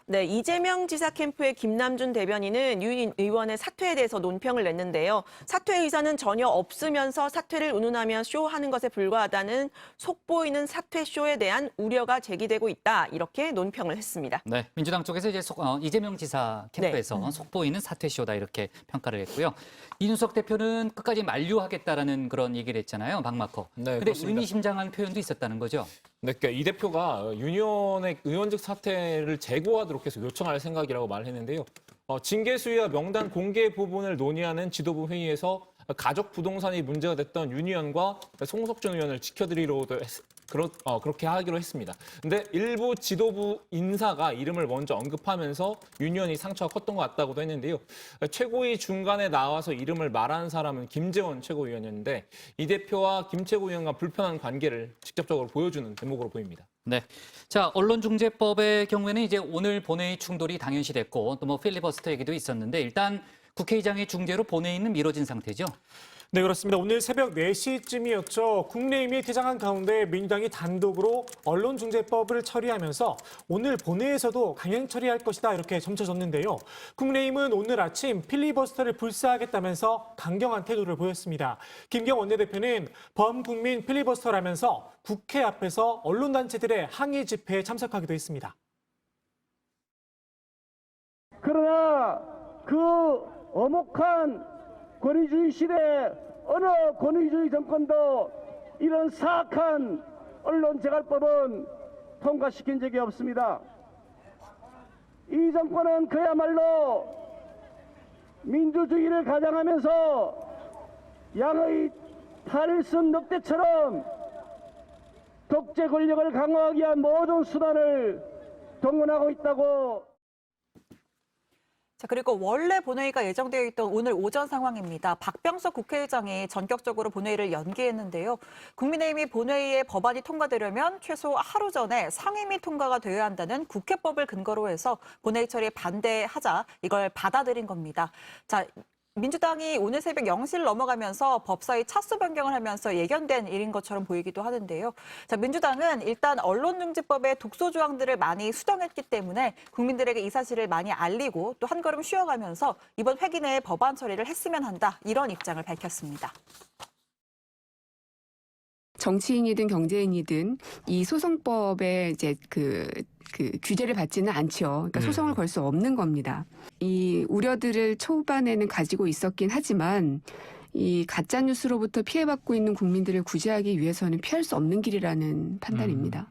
네, 이재명 지사 캠프의 김남준 대변인은 윤 의원의 사퇴에 대해서 논평을 냈는데요. 사퇴 의사는 전혀 없으면서 사퇴를 운운하며 쇼하는 것에 불과하다는 속보이는 사퇴 쇼에 대한 우려가 제기되고 있다. 이렇게 논평을 했습니다. 네, 민주당 쪽에서 이제 이재명 지사 캠프에서 속보이는 사퇴 쇼다 이렇게 평가를 했고요. 이준석 대표는 끝까지 만류하겠다라는 그런 얘기를 했잖아요. 막마커. 네, 근데 그렇습니다. 의미심장한 표현도 있었다는 거죠. 네, 그러니까 이 대표가 윤 의원의 의원직 사퇴를 재고하도록 계속 요청할 생각이라고 말했는데요. 징계 수위와 명단 공개 부분을 논의하는 지도부 회의에서 가족 부동산이 문제가 됐던 윤 의원과 송석준 의원을 지켜드리려고 그렇게 하기로 했습니다. 근데 일부 지도부 인사가 이름을 먼저 언급하면서 윤 의원이 상처가 컸던 것 같다고도 했는데요. 최고위 중간에 나와서 이름을 말한 사람은 김재원 최고위원이었는데 이 대표와 김 최고위원과 불편한 관계를 직접적으로 보여주는 대목으로 보입니다. 네. 자, 언론중재법의 경우에는 이제 오늘 본회의 충돌이 당연시됐고 또 필리버스터 얘기도 있었는데 일단 국회의장의 중재로 본회의는 미뤄진 상태죠. 네, 그렇습니다. 오늘 새벽 4시쯤이었죠. 국내임이 퇴장한 가운데 민주당이 단독으로 언론중재법을 처리하면서 오늘 본회의에서도 강행 처리할 것이다 이렇게 점쳐졌는데요. 국내임은 오늘 아침 필리버스터를 불사하겠다면서 강경한 태도를 보였습니다. 김경 원내대표는 범국민 필리버스터라면서 국회 앞에서 언론단체들의 항의 집회에 참석하기도 했습니다. 그러나 그 엄혹한 권위주의 시대 어느 권위주의 정권도 이런 사악한 언론재갈법은 통과시킨 적이 없습니다. 이 정권은 그야말로 민주주의를 가장하면서 양의 탈을 쓴 늑대처럼 독재 권력을 강화하기 위한 모든 수단을 동원하고 있다고. 자, 그리고 원래 본회의가 예정되어 있던 오늘 오전 상황입니다. 박병석 국회의장이 전격적으로 본회의를 연기했는데요. 국민의힘이 본회의에 법안이 통과되려면 최소 하루 전에 상임위 통과가 되어야 한다는 국회법을 근거로 해서 본회의 처리에 반대하자 이걸 받아들인 겁니다. 자, 민주당이 오늘 새벽 0시를 넘어가면서 법사위 차수 변경을 하면서 예견된 일인 것처럼 보이기도 하는데요. 자, 민주당은 일단 언론중재법의 독소 조항들을 많이 수정했기 때문에 국민들에게 이 사실을 많이 알리고 또 한 걸음 쉬어가면서 이번 회기 내에 법안 처리를 했으면 한다. 이런 입장을 밝혔습니다. 정치인이든 경제인이든 이 소송법에 이제 그 규제를 받지는 않죠. 그러니까 소송을 걸 수 없는 겁니다. 이 우려들을 초반에는 가지고 있었긴 하지만 이 가짜 뉴스로부터 피해받고 있는 국민들을 구제하기 위해서는 피할 수 없는 길이라는 판단입니다.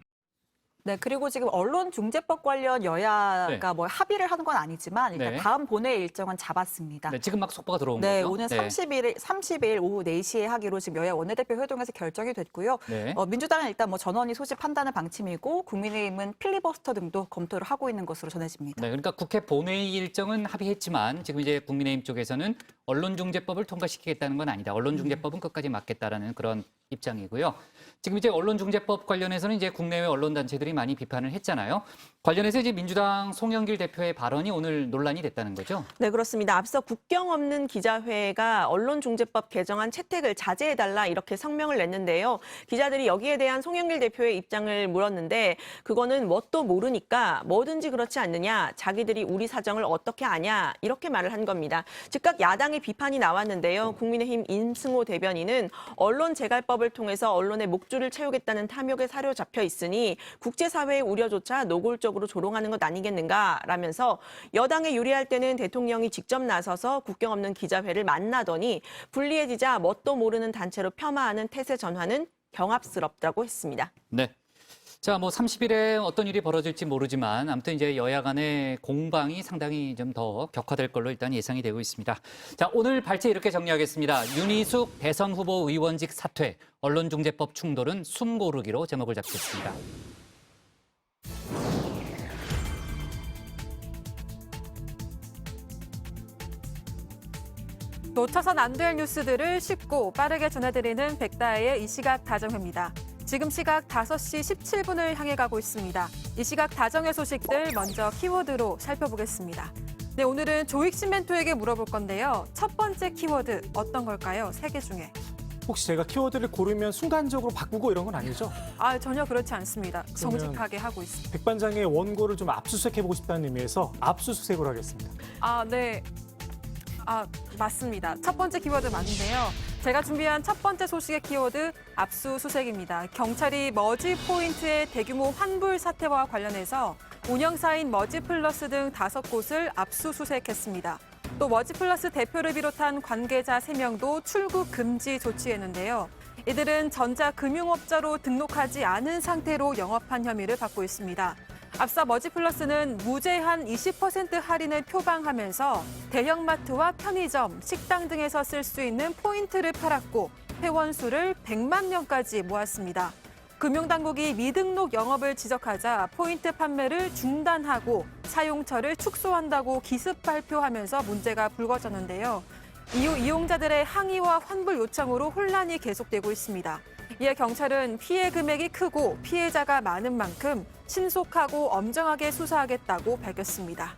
네, 그리고 지금 언론중재법 관련 여야가 뭐 합의를 하는 건 아니지만 일단 다음 본회의 일정은 잡았습니다. 네, 지금 막 속보가 들어온 네, 거죠? 오늘 30일 오후 4시에 하기로 지금 여야 원내대표 회동에서 결정이 됐고요. 민주당은 일단 뭐 전원이 소집한다는 방침이고 국민의힘은 필리버스터 등도 검토를 하고 있는 것으로 전해집니다. 네, 그러니까 국회 본회의 일정은 합의했지만 지금 이제 국민의힘 쪽에서는 언론중재법을 통과시키겠다는 건 아니다. 언론중재법은 끝까지 맞겠다라는 그런 입장이고요. 지금 이제 언론중재법 관련해서는 이제 국내외 언론단체들이 많이 비판을 했잖아요. 관련해서 이제 민주당 송영길 대표의 발언이 오늘 논란이 됐다는 거죠? 네, 그렇습니다. 앞서 국경 없는 기자회가 언론중재법 개정안 채택을 자제해달라 이렇게 성명을 냈는데요. 기자들이 여기에 대한 송영길 대표의 입장을 물었는데 그거는 뭣도 모르니까 뭐든지 그렇지 않느냐, 자기들이 우리 사정을 어떻게 아냐 이렇게 말을 한 겁니다. 즉각 야당의 비판이 나왔는데요. 국민의힘 임승호 대변인은 언론 재갈법을 통해서 언론의 목줄을 채우겠다는 탐욕에 사로잡혀 있으니 국제사회의 우려조차 노골적으로 조롱하는 것 아니겠는가라면서 여당에 유리할 때는 대통령이 직접 나서서 국경 없는 기자회를 만나더니 불리해지자 뭣도 모르는 단체로 폄하하는 태세 전환은 경압스럽다고 했습니다. 네. 자, 뭐 30일에 어떤 일이 벌어질지 모르지만 아무튼 이제 여야 간의 공방이 상당히 좀 더 격화될 걸로 일단 예상이 되고 있습니다. 자, 오늘 발제 이렇게 정리하겠습니다. 윤희숙 대선 후보 의원직 사퇴, 언론중재법 충돌은 숨 고르기로 제목을 잡겠습니다. 놓쳐선 안 될 뉴스들을 쉽고 빠르게 전해드리는 백다혜의 이 시각 다정회입니다. 지금 시각 5시 17분을 향해 가고 있습니다. 이 시각 다정회 소식들 먼저 키워드로 살펴보겠습니다. 네, 오늘은 조익신 멘토에게 물어볼 건데요. 첫 번째 키워드 어떤 걸까요? 3개 중에. 혹시 제가 키워드를 고르면 순간적으로 바꾸고 이런 건 아니죠? 아, 전혀 그렇지 않습니다. 정직하게 하고 있습니다. 백반장의 원고를 좀 압수수색해보고 싶다는 의미에서 압수수색으로 하겠습니다. 아, 네. 아, 맞습니다. 첫 번째 키워드 맞는데요. 제가 준비한 첫 번째 소식의 키워드 압수수색입니다. 경찰이 머지 포인트의 대규모 환불 사태와 관련해서 운영사인 머지플러스 등 5곳을 압수수색했습니다. 또 머지플러스 대표를 비롯한 관계자 3명도 출국 금지 조치했는데요. 이들은 전자금융업자로 등록하지 않은 상태로 영업한 혐의를 받고 있습니다. 앞서 머지플러스는 무제한 20% 할인을 표방하면서 대형마트와 편의점, 식당 등에서 쓸 수 있는 포인트를 팔았고 회원 수를 100만 명까지 모았습니다. 금융당국이 미등록 영업을 지적하자 포인트 판매를 중단하고 사용처를 축소한다고 기습 발표하면서 문제가 불거졌는데요. 이후 이용자들의 항의와 환불 요청으로 혼란이 계속되고 있습니다. 이에 경찰은 피해 금액이 크고 피해자가 많은 만큼 신속하고 엄정하게 수사하겠다고 밝혔습니다.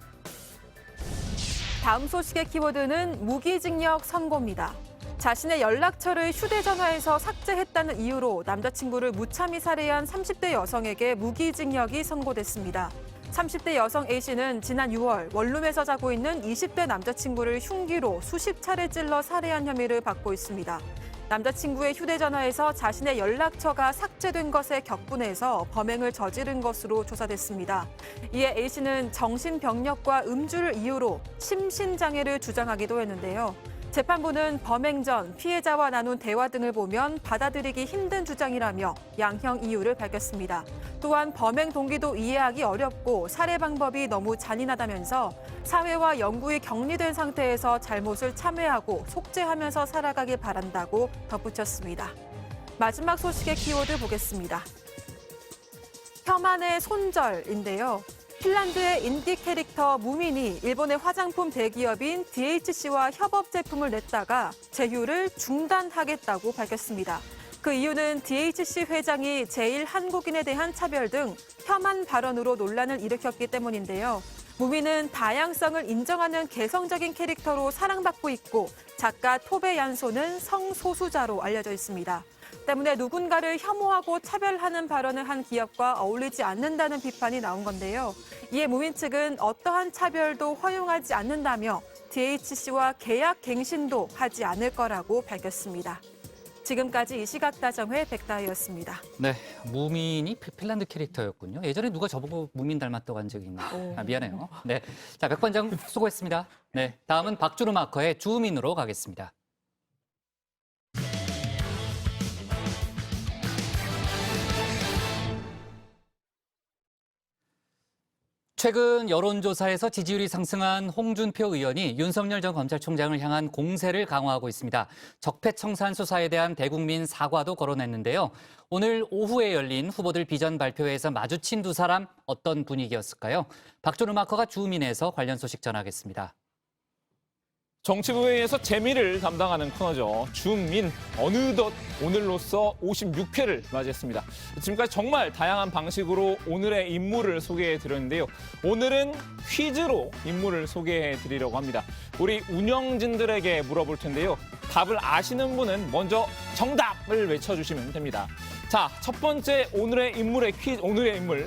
다음 소식의 키워드는 무기징역 선고입니다. 자신의 연락처를 휴대전화에서 삭제했다는 이유로 남자친구를 무참히 살해한 30대 여성에게 무기징역이 선고됐습니다. 30대 여성 A씨는 지난 6월 원룸에서 자고 있는 20대 남자친구를 흉기로 수십 차례 찔러 살해한 혐의를 받고 있습니다. 남자친구의 휴대전화에서 자신의 연락처가 삭제된 것에 격분해서 범행을 저지른 것으로 조사됐습니다. 이에 A씨는 정신병력과 음주를 이유로 심신장애를 주장하기도 했는데요. 재판부는 범행 전 피해자와 나눈 대화 등을 보면 받아들이기 힘든 주장이라며 양형 이유를 밝혔습니다. 또한 범행 동기도 이해하기 어렵고 살해 방법이 너무 잔인하다면서 사회와 연구에 격리된 상태에서 잘못을 참회하고 속죄하면서 살아가길 바란다고 덧붙였습니다. 마지막 소식의 키워드 보겠습니다. 혐한의 손절인데요. 핀란드의 인디 캐릭터 무민이 일본의 화장품 대기업인 DHC와 협업 제품을 냈다가 제휴를 중단하겠다고 밝혔습니다. 그 이유는 DHC 회장이 제1한국인에 대한 차별 등 혐한 발언으로 논란을 일으켰기 때문인데요. 무민은 다양성을 인정하는 개성적인 캐릭터로 사랑받고 있고 작가 토베 얀소는 성소수자로 알려져 있습니다. 때문에 누군가를 혐오하고 차별하는 발언을 한 기업과 어울리지 않는다는 비판이 나온 건데요. 이에 무민 측은 어떠한 차별도 허용하지 않는다며 DHC와 계약 갱신도 하지 않을 거라고 밝혔습니다. 지금까지 이 시각다정회 백다희였습니다. 네, 무민이 핀란드 캐릭터였군요. 예전에 누가 저보고 무민 닮았다고 한 적이 있나요? 미안해요. 네, 자, 백반장 수고했습니다. 네, 다음은 박주루 마커의 주민으로 가겠습니다. 최근 여론조사에서 지지율이 상승한 홍준표 의원이 윤석열 전 검찰총장을 향한 공세를 강화하고 있습니다. 적폐청산 수사에 대한 대국민 사과도 거론했는데요. 오늘 오후에 열린 후보들 비전 발표회에서 마주친 두 사람 어떤 분위기였을까요? 박주루 마커가 주민에서 관련 소식 전하겠습니다. 정치부회에서 재미를 담당하는 코너죠. 주민, 어느덧 오늘로써 56회를 맞이했습니다. 지금까지 정말 다양한 방식으로 오늘의 인물을 소개해드렸는데요. 오늘은 퀴즈로 인물을 소개해드리려고 합니다. 우리 운영진들에게 물어볼 텐데요. 답을 아시는 분은 먼저 정답을 외쳐주시면 됩니다. 자, 첫 번째 오늘의 인물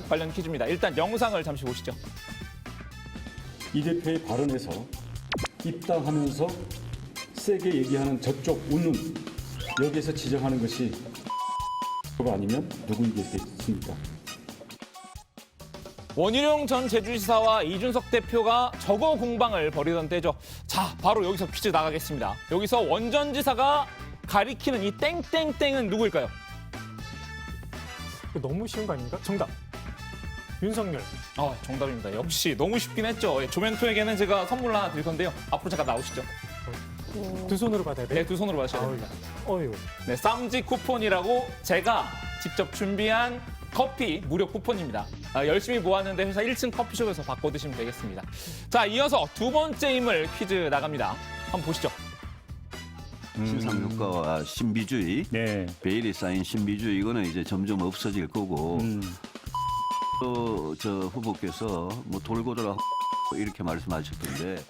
관련 퀴즈입니다. 일단 영상을 잠시 보시죠. 이 대표의 발언에서 입당하면서 세게 얘기하는 저쪽 운운 여기에서 지정하는 것이 아니면 누구이겠습니까? 원희룡 전 제주지사와 이준석 대표가 저거 공방을 벌이던 때죠. 자, 바로 여기서 퀴즈 나가겠습니다. 여기서 원전 지사가 가리키는 이 땡땡땡은 누구일까요? 너무 쉬운 거 아닙니까? 정답. 윤석열. 정답입니다. 역시 너무 쉽긴 했죠. 조멘토에게는 제가 선물 하나 드릴 건데요. 앞으로 잠깐 나오시죠. 두 손으로 받아야 돼요? 네, 두 손으로 받으셔야 됩니다. 어휴. 네, 쌈지 쿠폰이라고 제가 직접 준비한 커피 무료 쿠폰입니다. 열심히 모았는데 회사 1층 커피숍에서 바꿔 드시면 되겠습니다. 자, 이어서 두 번째 인물 퀴즈 나갑니다. 한번 보시죠. 신상 효과와 신비주의, 베일이 쌓인 신비주의 이거는 이제 점점 없어질 거고 저 후보께서 뭐 돌고 돌아 이렇게 말씀하셨던데.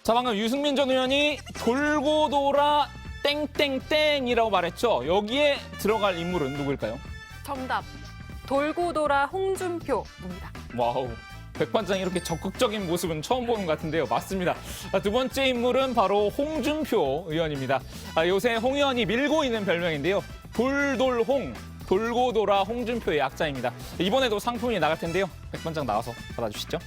자, 방금 유승민 전 의원이 돌고 돌아 땡땡땡이라고 말했죠. 여기에 들어갈 인물은 누구일까요? 정답. 돌고 돌아 홍준표입니다. 와우. 백반장 이렇게 적극적인 모습은 처음 보는 것 같은데요. 맞습니다. 두 번째 인물은 바로 홍준표 의원입니다. 요새 홍 의원이 밀고 있는 별명인데요. 돌돌홍, 돌고 돌아 홍준표의 약자입니다. 이번에도 상품이 나갈 텐데요. 백반장 나와서 받아주시죠.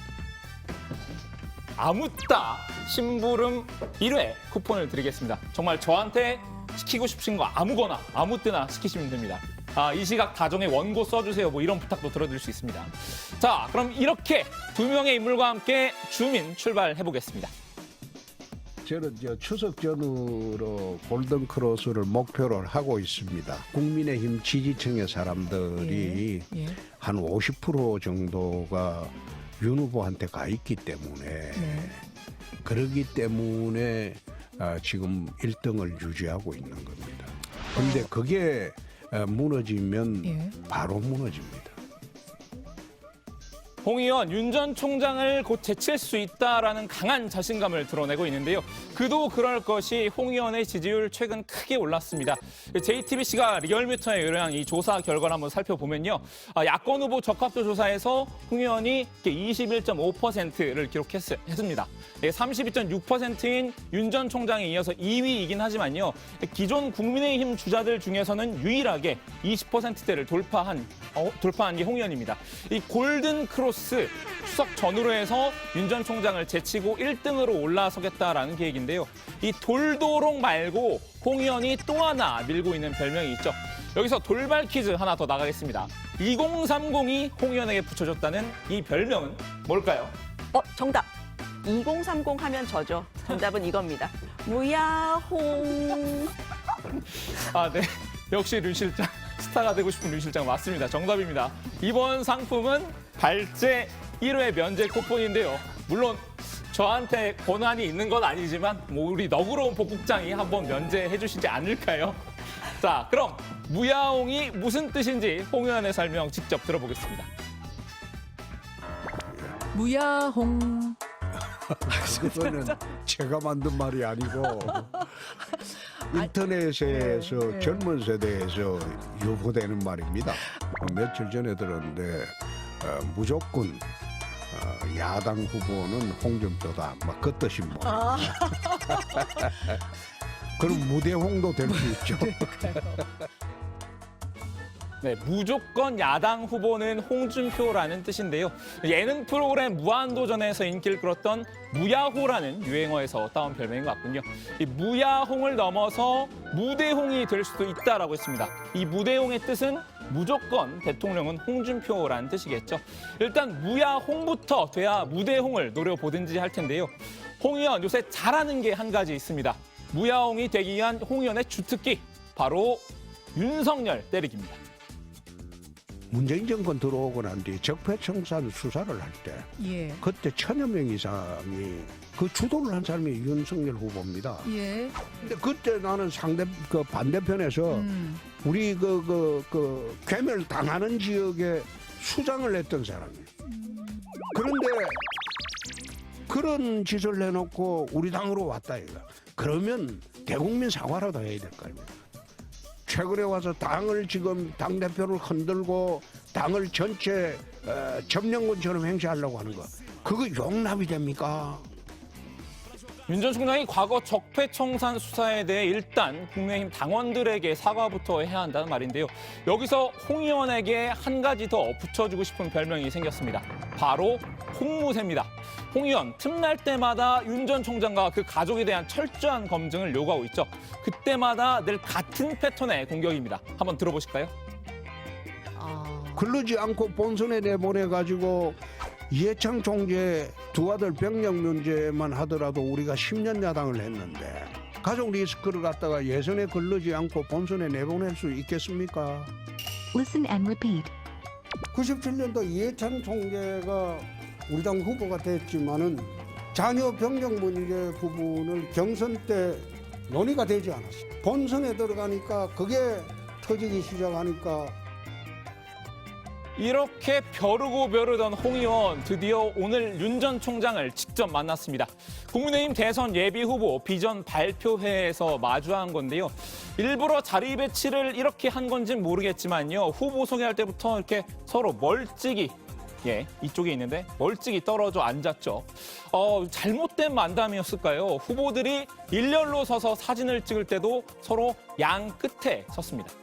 아무따 심부름 1회 쿠폰을 드리겠습니다. 정말 저한테 시키고 싶으신 거 아무거나 아무 때나 시키시면 됩니다. 이 시각 다정의 원고 써주세요. 뭐 이런 부탁도 들어드릴 수 있습니다. 자, 그럼 이렇게 두 명의 인물과 함께 주민 출발해보겠습니다. 저는 추석 전후로 골든크로스를 목표로 하고 있습니다. 국민의힘 지지층의 사람들이 한 50% 정도가 윤 후보한테 가 있기 때문에 그러기 때문에 지금 1등을 유지하고 있는 겁니다. 그런데 그게 무너지면 바로 무너집니다. 홍 의원, 윤 전 총장을 곧 제칠 수 있다라는 강한 자신감을 드러내고 있는데요. 그도 그럴 것이 홍 의원의 지지율 최근 크게 올랐습니다. JTBC가 리얼미터에 의뢰한 이 조사 결과를 한번 살펴보면요. 야권 후보 적합도 조사에서 홍 의원이 21.5%를 기록했습니다. 32.6%인 윤 전 총장에 이어서 2위이긴 하지만요. 기존 국민의힘 주자들 중에서는 유일하게 20%대를 돌파한 게 홍 의원입니다. 이 골든 크로스 추석 전후로 해서 윤 전 총장을 제치고 1등으로 올라서겠다라는 계획인데요. 이 돌도롱 말고 홍 의원이 또 하나 밀고 있는 별명이 있죠. 여기서 돌발 퀴즈 하나 더 나가겠습니다. 2030이 홍 의원에게 붙여줬다는 이 별명은 뭘까요? 정답. 2030 하면 저죠. 정답은 이겁니다. 무야홍. 네. 역시 류 실장. 스타가 되고 싶은 류 실장 맞습니다. 정답입니다. 이번 상품은 발제 1회 면제 쿠폰인데요. 물론 저한테 권한이 있는 건 아니지만 뭐 우리 너그러운 복국장이 한번 면제해 주시지 않을까요? 자, 그럼 무야홍이 무슨 뜻인지 홍 의원의 설명 직접 들어보겠습니다. 무야홍. 그거는 제가 만든 말이 아니고 인터넷에서 젊은 세대에서 유포되는 말입니다. 며칠 전에 들었는데 무조건 야당 후보는 홍준표다. 막 그 뜻이 뭐. 그럼 무대홍도 될 수 있죠. 네, 무조건 야당 후보는 홍준표라는 뜻인데요. 예능 프로그램 무한도전에서 인기를 끌었던 무야호라는 유행어에서 따온 별명인 것 같군요. 이 무야홍을 넘어서 무대홍이 될 수도 있다라고 했습니다. 이 무대홍의 뜻은 무조건 대통령은 홍준표라는 뜻이겠죠. 일단 무야홍부터 돼야 무대홍을 노려보든지 할 텐데요. 홍 의원 요새 잘하는 게 한 가지 있습니다. 무야홍이 되기 위한 홍 의원의 주특기, 바로 윤석열 때리기입니다. 문재인 정권 들어오고 난 뒤 적폐청산 수사를 할 때 예. 그때 1000여 명 이상이 그 주도를 한 사람이 윤석열 후보입니다. 예. 근데 그때 나는 그 반대편에서 우리 괴멸 당하는 지역에 수장을 했던 사람이에요. 그런데 그런 짓을 해놓고 우리 당으로 왔다 이거. 그러면 대국민 사과라도 해야 될 거 아닙니까? 최근에 와서 당을 지금 당대표를 흔들고 당을 전체 점령군처럼 행세하려고 하는 거. 그거 용납이 됩니까? 윤 전 총장이 과거 적폐청산 수사에 대해 일단 국민의힘 당원들에게 사과부터 해야 한다는 말인데요. 여기서 홍 의원에게 한 가지 더 붙여주고 싶은 별명이 생겼습니다. 바로 홍무새입니다. 홍 의원 틈날 때마다 윤 전 총장과 그 가족에 대한 철저한 검증을 요구하고 있죠. 그때마다 늘 같은 패턴의 공격입니다. 한번 들어보실까요? 그러지 않고 본선에 내보내가지고 이해창 총재 두 아들 병력 문제만 하더라도 우리가 10년 야당을 했는데 가족 리스크를 갖다가 예선에 걸르지 않고 본선에 내보낼 수 있겠습니까? Listen and repeat. 97년도 이해창 총재가 우리 당 후보가 됐지만은 자녀 병력 문제 부분을 경선 때 논의가 되지 않았어요. 본선에 들어가니까 그게 터지기 시작하니까 이렇게 벼르고 벼르던 홍 의원 드디어 오늘 윤 전 총장을 직접 만났습니다. 국민의힘 대선 예비 후보 비전 발표회에서 마주한 건데요. 일부러 자리 배치를 이렇게 한 건지는 모르겠지만요. 후보 소개할 때부터 이렇게 서로 멀찍이 이쪽에 있는데 멀찍이 떨어져 앉았죠. 잘못된 만남이었을까요? 후보들이 일렬로 서서 사진을 찍을 때도 서로 양 끝에 섰습니다.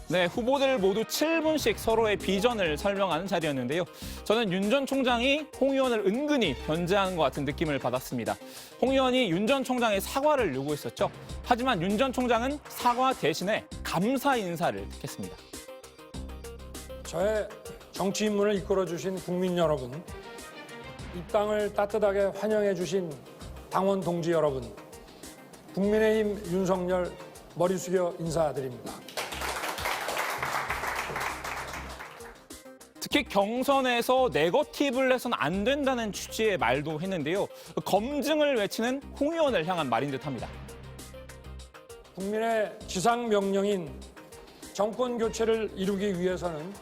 네, 후보들 모두 7분씩 서로의 비전을 설명하는 자리였는데요. 저는 윤 전 총장이 홍 의원을 은근히 견제하는 것 같은 느낌을 받았습니다. 홍 의원이 윤 전 총장의 사과를 요구했었죠. 하지만 윤 전 총장은 사과 대신에 감사 인사를 택했습니다. 저의 정치 인문을 이끌어주신 국민 여러분, 이 땅을 따뜻하게 환영해 주신 당원 동지 여러분, 국민의힘 윤석열 머리 숙여 인사드립니다. 특히 경선에서 네거티브를 해서는 안 된다는 취지의 말도 했는데요. 검증을 외치는 홍 의원을 향한 말인 듯합니다. 국민의 지상 명령인 정권 교체를 이루기 위해서는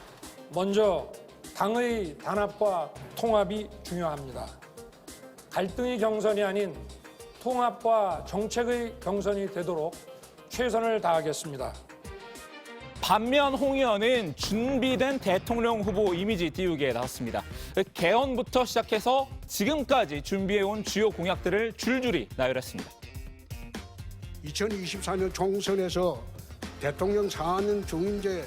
먼저 당의 단합과 통합이 중요합니다. 갈등의 경선이 아닌 통합과 정책의 경선이 되도록 최선을 다하겠습니다. 반면 홍 의원은 준비된 대통령 후보 이미지 띄우기에 나섰습니다. 개헌부터 시작해서 지금까지 준비해온 주요 공약들을 줄줄이 나열했습니다. 2024년 총선에서 대통령 사안은 중임제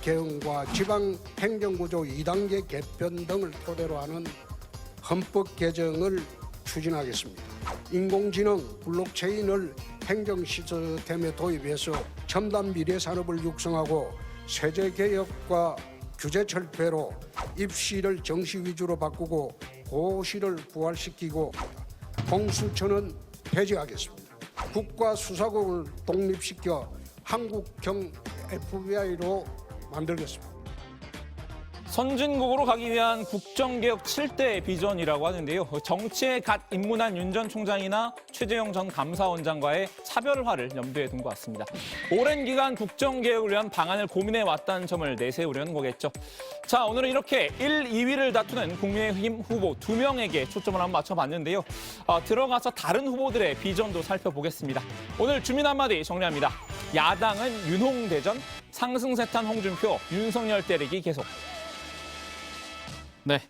개헌과 지방 행정구조 2단계 개편 등을 토대로 하는 헌법 개정을 추진하겠습니다. 인공지능, 블록체인을 행정 시스템에 도입해서 첨단 미래 산업을 육성하고 세제 개혁과 규제 철폐로 입시를 정시 위주로 바꾸고 고시를 부활시키고 공수처는 폐지하겠습니다. 국가수사국을 독립시켜 한국형 FBI로 만들겠습니다. 선진국으로 가기 위한 국정개혁 7대 비전이라고 하는데요. 정치에 갓 입문한 윤 전 총장이나 최재형 전 감사원장과의 차별화를 염두에 둔 것 같습니다. 오랜 기간 국정개혁을 위한 방안을 고민해왔다는 점을 내세우려는 거겠죠. 자, 오늘은 이렇게 1, 2위를 다투는 국민의힘 후보 2명에게 초점을 한번 맞춰봤는데요. 들어가서 다른 후보들의 비전도 살펴보겠습니다. 오늘 주민 한마디 정리합니다. 야당은 윤홍대전, 상승세탄 홍준표, 윤석열 때리기 계속. 네.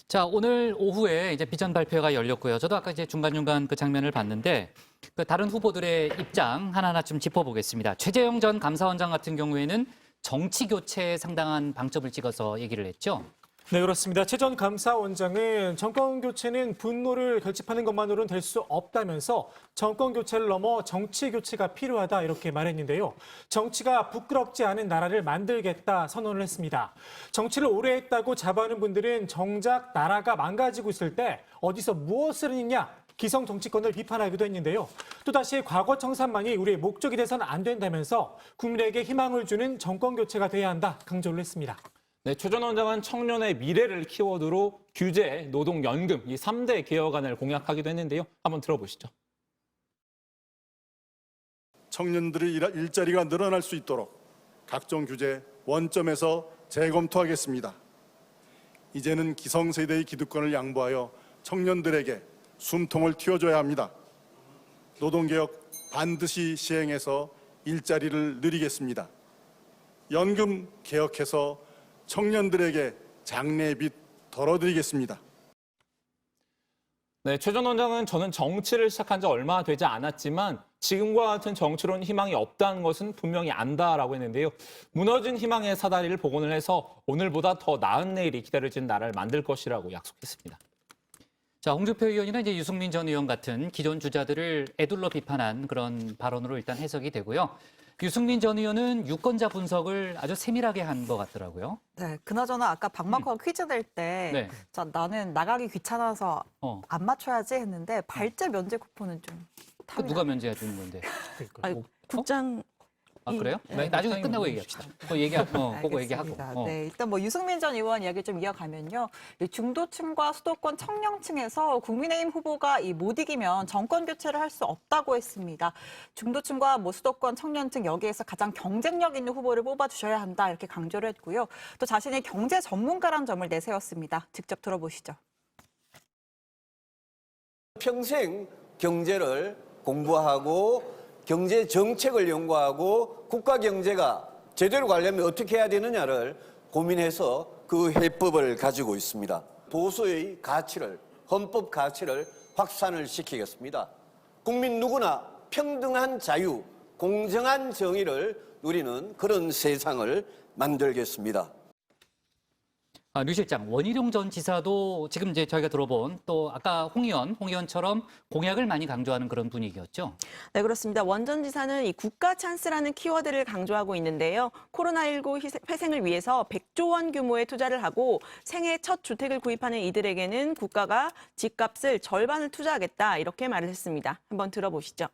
자, 오늘 오후에 이제 비전 발표가 열렸고요. 저도 아까 이제 중간중간 그 장면을 봤는데 그 다른 후보들의 입장 하나하나 좀 짚어보겠습니다. 최재형 전 감사원장 같은 경우에는 정치 교체에 상당한 방점을 찍어서 얘기를 했죠. 네, 그렇습니다. 최 전 감사원장은 정권 교체는 분노를 결집하는 것만으로는 될 수 없다면서 정권 교체를 넘어 정치 교체가 필요하다 이렇게 말했는데요. 정치가 부끄럽지 않은 나라를 만들겠다 선언을 했습니다. 정치를 오래 했다고 자부하는 분들은 정작 나라가 망가지고 있을 때 어디서 무엇을 했느냐 기성 정치권을 비판하기도 했는데요. 또다시 과거 청산만이 우리의 목적이 돼서는 안 된다면서 국민에게 희망을 주는 정권 교체가 돼야 한다 강조를 했습니다. 네, 최 전 원장은 청년의 미래를 키워드로 규제, 노동, 연금 이 3대 개혁안을 공약하기도 했는데요. 한번 들어보시죠. 청년들의 일자리가 늘어날 수 있도록 각종 규제 원점에서 재검토하겠습니다. 이제는 기성세대의 기득권을 양보하여 청년들에게 숨통을 틔워줘야 합니다. 노동개혁 반드시 시행해서 일자리를 늘리겠습니다. 연금 개혁해서 청년들에게 장래의 빚 덜어드리겠습니다. 네, 최 전 원장은 저는 정치를 시작한 지 얼마 되지 않았지만 지금과 같은 정치로는 희망이 없다는 것은 분명히 안다라고 했는데요. 무너진 희망의 사다리를 복원을 해서 오늘보다 더 나은 내일이 기다려진 나라를 만들 것이라고 약속했습니다. 자, 홍준표 의원이나 이제 유승민 전 의원 같은 기존 주자들을 애둘러 비판한 그런 발언으로 일단 해석이 되고요. 유승민 전 의원은 유권자 분석을 아주 세밀하게 한 것 같더라고요. 네, 그나저나 아까 박마커 퀴즈 낼 때 네. 자, 나는 나가기 귀찮아서 안 맞춰야지 했는데 발제 면제 쿠폰은 좀 그 누가 면제해 주는 건데? 아니, 국장 아, 그래요? 네, 나중에 끝나고 얘기합시다. 그거 그거 얘기하고. 네, 일단 뭐 유승민 전 의원 이야기 좀 이어가면요. 이 중도층과 수도권 청년층에서 국민의힘 후보가 못 이기면 정권 교체를 할 수 없다고 했습니다. 중도층과 뭐 수도권 청년층 여기에서 가장 경쟁력 있는 후보를 뽑아주셔야 한다 이렇게 강조를 했고요. 또 자신이 경제 전문가란 점을 내세웠습니다. 직접 들어보시죠. 평생 경제를 공부하고 경제 정책을 연구하고 국가 경제가 제대로 가려면 어떻게 해야 되느냐를 고민해서 그 해법을 가지고 있습니다. 보수의 가치를, 헌법 가치를 확산을 시키겠습니다. 국민 누구나 평등한 자유, 공정한 정의를 누리는 그런 세상을 만들겠습니다. 류 실장, 원희룡 전 지사도 지금 이제 저희가 들어본 또 아까 홍 의원처럼 공약을 많이 강조하는 그런 분위기였죠. 네, 그렇습니다. 원 전 지사는 이 국가 찬스라는 키워드를 강조하고 있는데요. 코로나19 회생을 위해서 100조 원 규모의 투자를 하고 생애 첫 주택을 구입하는 이들에게는 국가가 집값을 절반을 투자하겠다 이렇게 말을 했습니다. 한번 들어보시죠.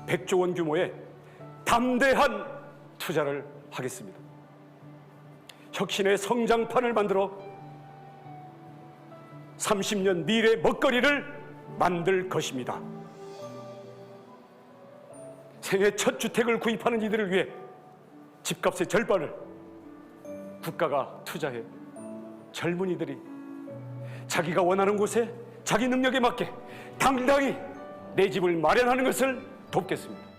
100조 원 규모의 담대한 투자를 하겠습니다. 혁신의 성장판을 만들어 30년 미래 먹거리를 만들 것입니다. 생애 첫 주택을 구입하는 이들을 위해 집값의 절반을 국가가 투자해 젊은이들이 자기가 원하는 곳에 자기 능력에 맞게 당당히 내 집을 마련하는 것을 돕겠습니다.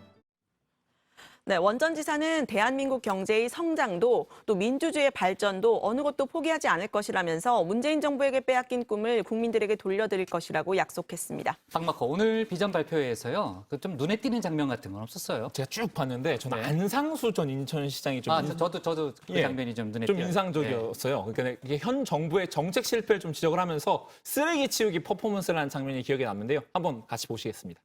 네, 원전 지사는 대한민국 경제의 성장도 또 민주주의의 발전도 어느 것도 포기하지 않을 것이라면서 문재인 정부에게 빼앗긴 꿈을 국민들에게 돌려드릴 것이라고 약속했습니다. 박마커, 오늘 비전 발표회에서요. 좀 눈에 띄는 장면 같은 건 없었어요? 제가 쭉 봤는데 저는 안상수 전 인천시장이 좀 저도 그 장면이 좀 눈에 좀 띄어요. 인상적이었어요. 그러니까 이게 현 정부의 정책 실패를 좀 지적을 하면서 쓰레기 치우기 퍼포먼스를 하는 장면이 기억에 남는데요. 한번 같이 보시겠습니다.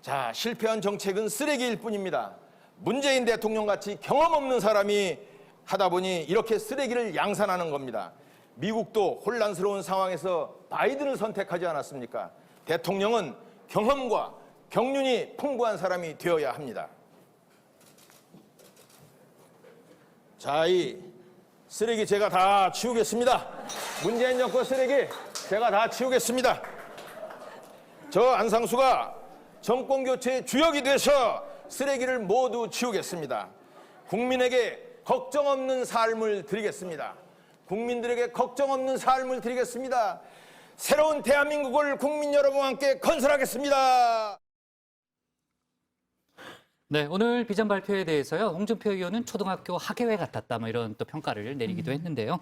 자, 실패한 정책은 쓰레기일 뿐입니다. 문재인 대통령같이 경험 없는 사람이 하다 보니 이렇게 쓰레기를 양산하는 겁니다. 미국도 혼란스러운 상황에서 바이든을 선택하지 않았습니까? 대통령은 경험과 경륜이 풍부한 사람이 되어야 합니다. 자, 이 쓰레기 제가 다 치우겠습니다. 문재인 정권 쓰레기 제가 다 치우겠습니다. 저 안상수가 정권 교체의 주역이 돼서 쓰레기를 모두 치우겠습니다. 국민에게 걱정 없는 삶을 드리겠습니다. 국민들에게 걱정 없는 삶을 드리겠습니다. 새로운 대한민국을 국민 여러분과 함께 건설하겠습니다. 네, 오늘 비전 발표에 대해서요. 홍준표 의원은 초등학교 학예회 같았다, 뭐 이런 또 평가를 내리기도 했는데요.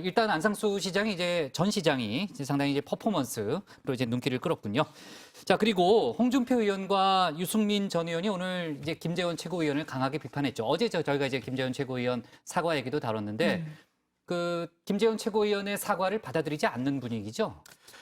일단 안상수 시장이 전 시장이 상당히 퍼포먼스로 눈길을 끌었군요. 자, 그리고 홍준표 의원과 유승민 전 의원이 오늘 김재원 최고위원을 강하게 비판했죠. 어제 저희가 김재원 최고위원 사과 얘기도 다뤘는데 김재원 최고위원의 사과를 받아들이지 않는 분위기죠.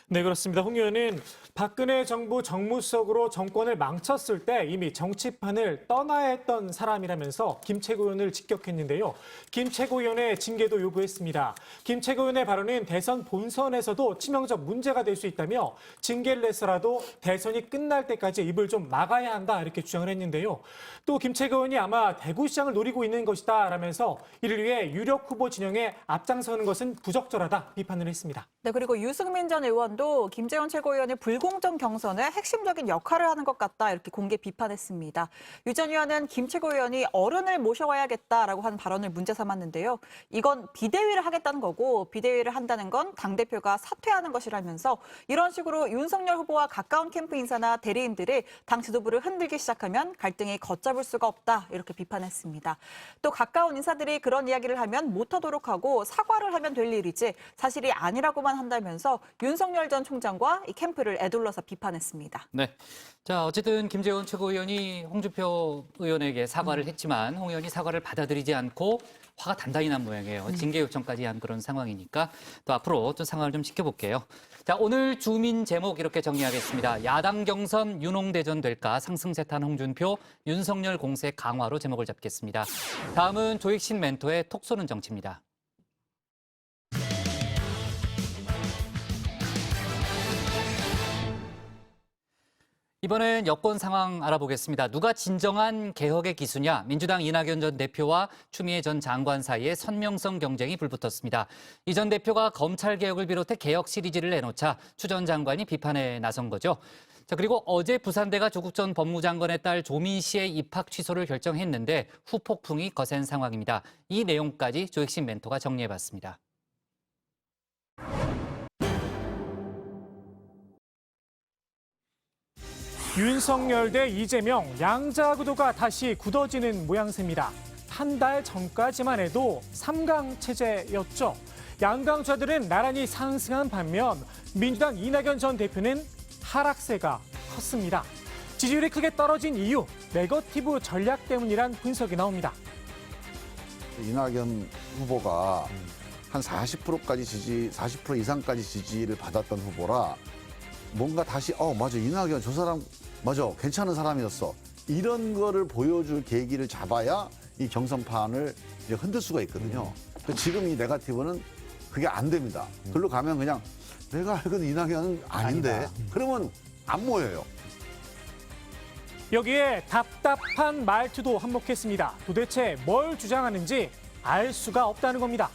네, 그렇습니다. 홍 의원은 박근혜 정부 정무수석으로 정권을 망쳤을 때 이미 정치판을 떠나야 했던 사람이라면서 김 최고위원을 직격했는데요. 김 최고위원의 징계도 요구했습니다. 김 최고위원의 발언은 대선 본선에서도 치명적 문제가 될 수 있다며 징계를 내서라도 대선이 끝날 때까지 입을 좀 막아야 한다 이렇게 주장을 했는데요. 또 김 최고위원이 아마 대구시장을 노리고 있는 것이다 라면서 이를 위해 유력 후보 진영에 앞장서는 것은 부적절하다 비판을 했습니다. 네, 그리고 유승민 전 의원도 김재원 최고위원의 불공정 경선에 핵심적인 역할을 하는 것 같다 이렇게 공개 비판했습니다. 유 전 의원은 김 최고위원이 어른을 모셔와야겠다라고 하는 발언을 문제 삼았는데요. 이건 비대위를 하겠다는 거고 비대위를 한다는 건 당대표가 사퇴하는 것이라면서 이런 식으로 윤석열 후보와 가까운 캠프 인사나 대리인들이 당 지도부를 흔들기 시작하면 갈등이 걷잡을 수가 없다 이렇게 비판했습니다. 또 가까운 인사들이 그런 이야기를 하면 못하도록 하고 사과를 하면 될 일이지 사실이 아니라고만 한다면서 윤석열 전 총장과 이 캠프를 에둘러서 비판했습니다. 네. 자, 어쨌든 김재원 최고위원이 홍준표 의원에게 사과를 했지만 홍 의원이 사과를 받아들이지 않고 화가 단단히 난 모양이에요. 징계 요청까지 한 그런 상황이니까 또 앞으로 좀 상황을 좀 지켜볼게요. 자, 오늘 주민 제목 이렇게 정리하겠습니다. 야당 경선 윤홍대전 될까? 상승세탄 홍준표, 윤석열 공세 강화로 제목을 잡겠습니다. 다음은 조익신 멘토의 톡 쏘는 정치입니다. 이번엔 여권 상황 알아보겠습니다. 누가 진정한 개혁의 기수냐? 민주당 이낙연 전 대표와 추미애 전 장관 사이에 선명성 경쟁이 불붙었습니다. 이 전 대표가 검찰 개혁을 비롯해 개혁 시리즈를 내놓자 추 전 장관이 비판에 나선 거죠. 자, 그리고 어제 부산대가 조국 전 법무장관의 딸 조민 씨의 입학 취소를 결정했는데 후폭풍이 거센 상황입니다. 이 내용까지 조익신 멘토가 정리해봤습니다. 윤석열 대 이재명 양자 구도가 다시 굳어지는 모양새입니다. 한 달 전까지만 해도 3강 체제였죠. 양강좌들은 나란히 상승한 반면 민주당 이낙연 전 대표는 하락세가 컸습니다. 지지율이 크게 떨어진 이유, 네거티브 전략 때문이란 분석이 나옵니다. 이낙연 후보가 한 40%까지 40% 이상까지 지지를 받았던 후보라 뭔가 다시 맞아 이낙연 저 사람 맞아 괜찮은 사람이었어 이런 거를 보여줄 계기를 잡아야 이 경선판을 이제 흔들 수가 있거든요. 지금 이 네거티브는 그게 안 됩니다. 글로 가면 그냥 내가 알던 이낙연은 아닌데 그러면 안 모여요. 여기에 답답한 말투도 한몫했습니다. 도대체 뭘 주장하는지 알 수가 없다는 겁니다.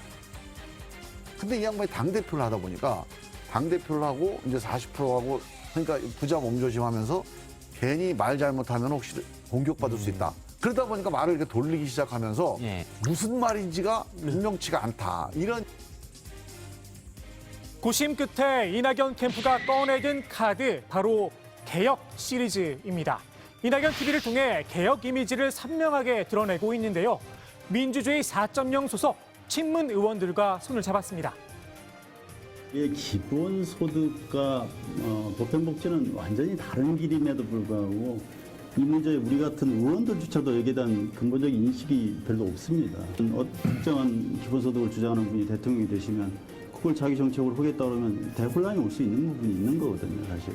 근데 이 양반이 당대표를 하다 보니까 당대표를 하고 이제 40%하고 그러니까 부자 몸조심하면서 괜히 말 잘못하면 혹시 공격받을 수 있다. 그러다 보니까 말을 이렇게 돌리기 시작하면서 무슨 말인지가 분명치가 않다. 이런 고심 끝에 이낙연 캠프가 꺼내든 카드 바로 개혁 시리즈입니다. 이낙연 TV를 통해 개혁 이미지를 선명하게 드러내고 있는데요. 민주주의 4.0 소속 친문 의원들과 손을 잡았습니다. 기본소득과 보편복지는 완전히 다른 길임에도 불구하고 이 문제에 우리 같은 의원들조차도 여기에 대한 근본적인 인식이 별로 없습니다. 특정한 기본소득을 주장하는 분이 대통령이 되시면 그걸 자기 정책으로 하겠다 그러면 대혼란이 올 수 있는 부분이 있는 거거든요, 사실.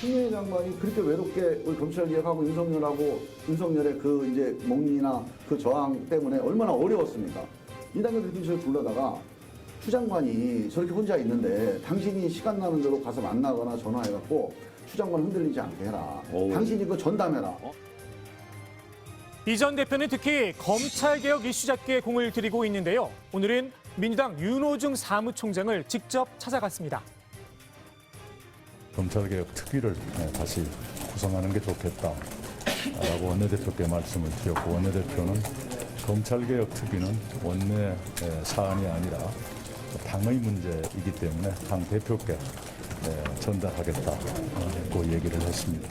추미애 장관이 그렇게 외롭게 우리 검찰개혁하고 윤석열의 그 이제 몽리나 그 저항 때문에 얼마나 어려웠습니까? 이낙연 대통령을 불러다가 추 장관이 저렇게 혼자 있는데 당신이 시간 나는 대로 가서 만나거나 전화해갖고 추 장관 흔들리지 않게 해라. 당신이 그거 전담해라. 이 전 대표는 특히 검찰개혁 이슈 잡기에 공을 들이고 있는데요. 오늘은 민주당 윤호중 사무총장을 직접 찾아갔습니다. 검찰개혁 특위를 다시 구성하는 게 좋겠다라고 원내대표께 말씀을 드렸고, 원내대표는 검찰개혁 특위는 원내 사안이 아니라 당의 문제이기 때문에 당 대표께 전달하겠다고 얘기를 했습니다.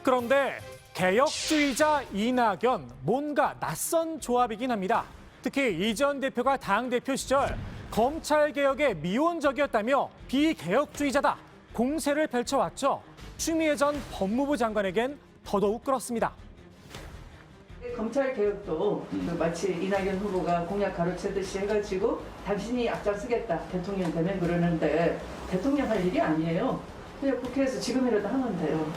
그런데 개혁주의자 이낙연, 뭔가 낯선 조합이긴 합니다. 특히 이 전 대표가 당대표 시절 검찰개혁에 미온적이었다며 비개혁주의자다 공세를 펼쳐왔죠. 추미애 전 법무부 장관에겐 더더욱 끌었습니다. 검찰 개혁도 마치 이낙연 후보가 공약 가로채듯이 해가지고 당신이 앞장서겠다 대통령 되면 그러는데 대통령 할 일이 아니에요. 그냥 국회에서 지금이라도 하면 돼요.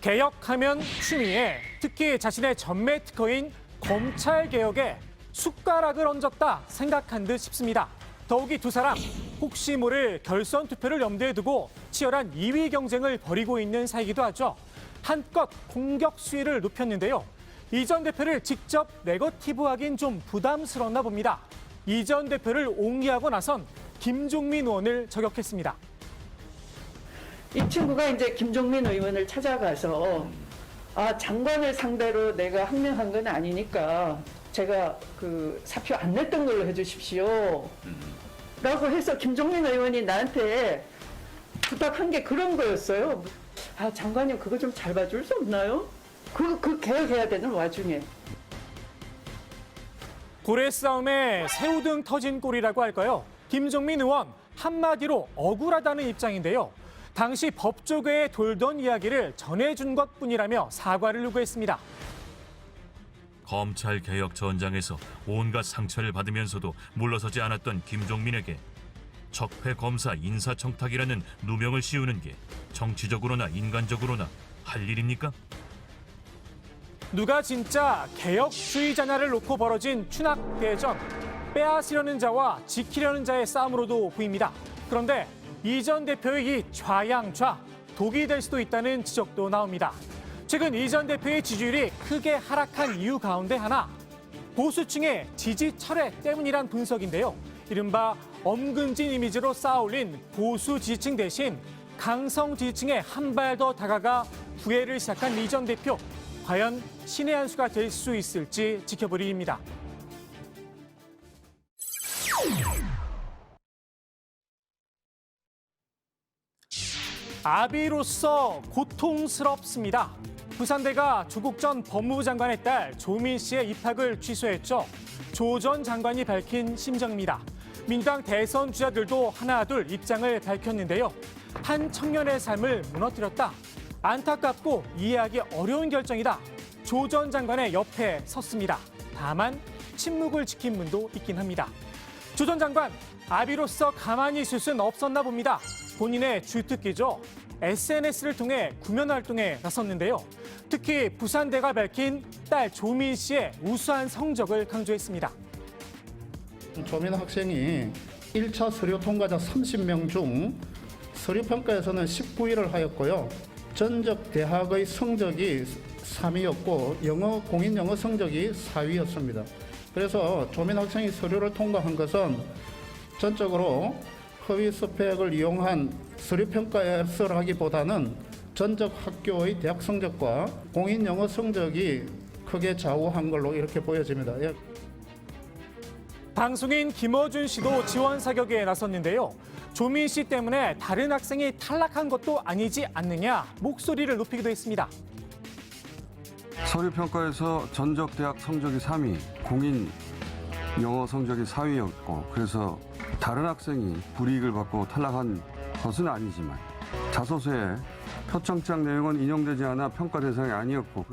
개혁하면 추미애, 특히 자신의 전매 특허인 검찰 개혁에 숟가락을 얹었다 생각한 듯 싶습니다. 더욱이 두 사람 혹시 모를 결선 투표를 염두에 두고 치열한 2위 경쟁을 벌이고 있는 사이기도 하죠. 한껏 공격 수위를 높였는데요. 이 전 대표를 직접 네거티브하긴 좀 부담스러웠나 봅니다. 이 전 대표를 옹리하고 나선 김종민 의원을 저격했습니다. 이 친구가 이제 김종민 의원을 찾아가서 장관을 상대로 내가 항명한 건 아니니까 제가 그 사표 안 냈던 걸로 해주십시오. 라고 해서 김종민 의원이 나한테 부탁한 게 그런 거였어요. 장관님 그거 좀 잘 봐줄 수 없나요? 그 개혁해야 되는 와중에. 고래 싸움에 새우등 터진 꼴이라고 할까요? 김종민 의원 한마디로 억울하다는 입장인데요. 당시 법조계에 돌던 이야기를 전해준 것뿐이라며 사과를 요구했습니다. 검찰개혁 전장에서 온갖 상처를 받으면서도 물러서지 않았던 김종민에게 적폐 검사 인사청탁이라는 누명을 씌우는 게 정치적으로나 인간적으로나 할 일입니까? 누가 진짜 개혁주의자냐를 놓고 벌어진 추낙대전, 빼앗으려는 자와 지키려는 자의 싸움으로도 보입니다. 그런데 이 전 대표의 이 좌양좌, 독이 될 수도 있다는 지적도 나옵니다. 최근 이 전 대표의 지지율이 크게 하락한 이유 가운데 하나, 보수층의 지지 철회 때문이란 분석인데요. 이른바 엄근진 이미지로 쌓아올린 보수 지지층 대신 강성 지지층에 한 발 더 다가가 부회를 시작한 이 전 대표. 과연 신의 한 수가 될 수 있을지 지켜볼 일입니다. 아비로서 고통스럽습니다. 부산대가 조국 전 법무부 장관의 딸 조민 씨의 입학을 취소했죠. 조 전 장관이 밝힌 심정입니다. 민주당 대선 주자들도 하나둘 입장을 밝혔는데요. 한 청년의 삶을 무너뜨렸다. 안타깝고 이해하기 어려운 결정이다. 조 전 장관의 옆에 섰습니다. 다만 침묵을 지킨 분도 있긴 합니다. 조 전 장관, 아비로서 가만히 있을 수는 없었나 봅니다. 본인의 주특기죠. SNS를 통해 구면 활동에 나섰는데요. 특히 부산대가 밝힌 딸 조민 씨의 우수한 성적을 강조했습니다. 조민 학생이 1차 서류 통과자 30명 중 서류 평가에서는 19위를 하였고요. 전적 대학의 성적이 3위였고 공인 영어 성적이 4위였습니다. 그래서 조민 학생이 서류를 통과한 것은 전적으로 허위 스펙을 이용한 서류 평가에서라기보다는 전적 학교의 대학 성적과 공인 영어 성적이 크게 좌우한 걸로 이렇게 보여집니다. 방송인 김어준 씨도 지원 사격에 나섰는데요. 조민 씨 때문에 다른 학생이 탈락한 것도 아니지 않느냐 목소리를 높이기도 했습니다. 서류평가에서 전적 대학 성적이 3위, 공인 영어 성적이 4위였고 그래서 다른 학생이 불이익을 받고 탈락한 것은 아니지만 자소서에 표창장 내용은 인용되지 않아 평가 대상이 아니었고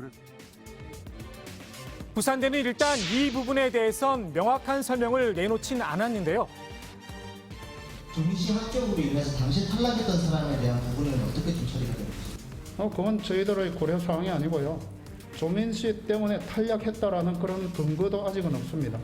부산대는 일단 이 부분에 대해선 명확한 설명을 내놓진 않았는데요. 조민 씨 합격으로 인해서 당시 탈락했던 사람에 대한 부분은 어떻게 좀 처리가 됩니까? 그건 저희들의 고려 사항이 아니고요. 조민 씨 때문에 탈락했다라는 그런 근거도 아직은 없습니다.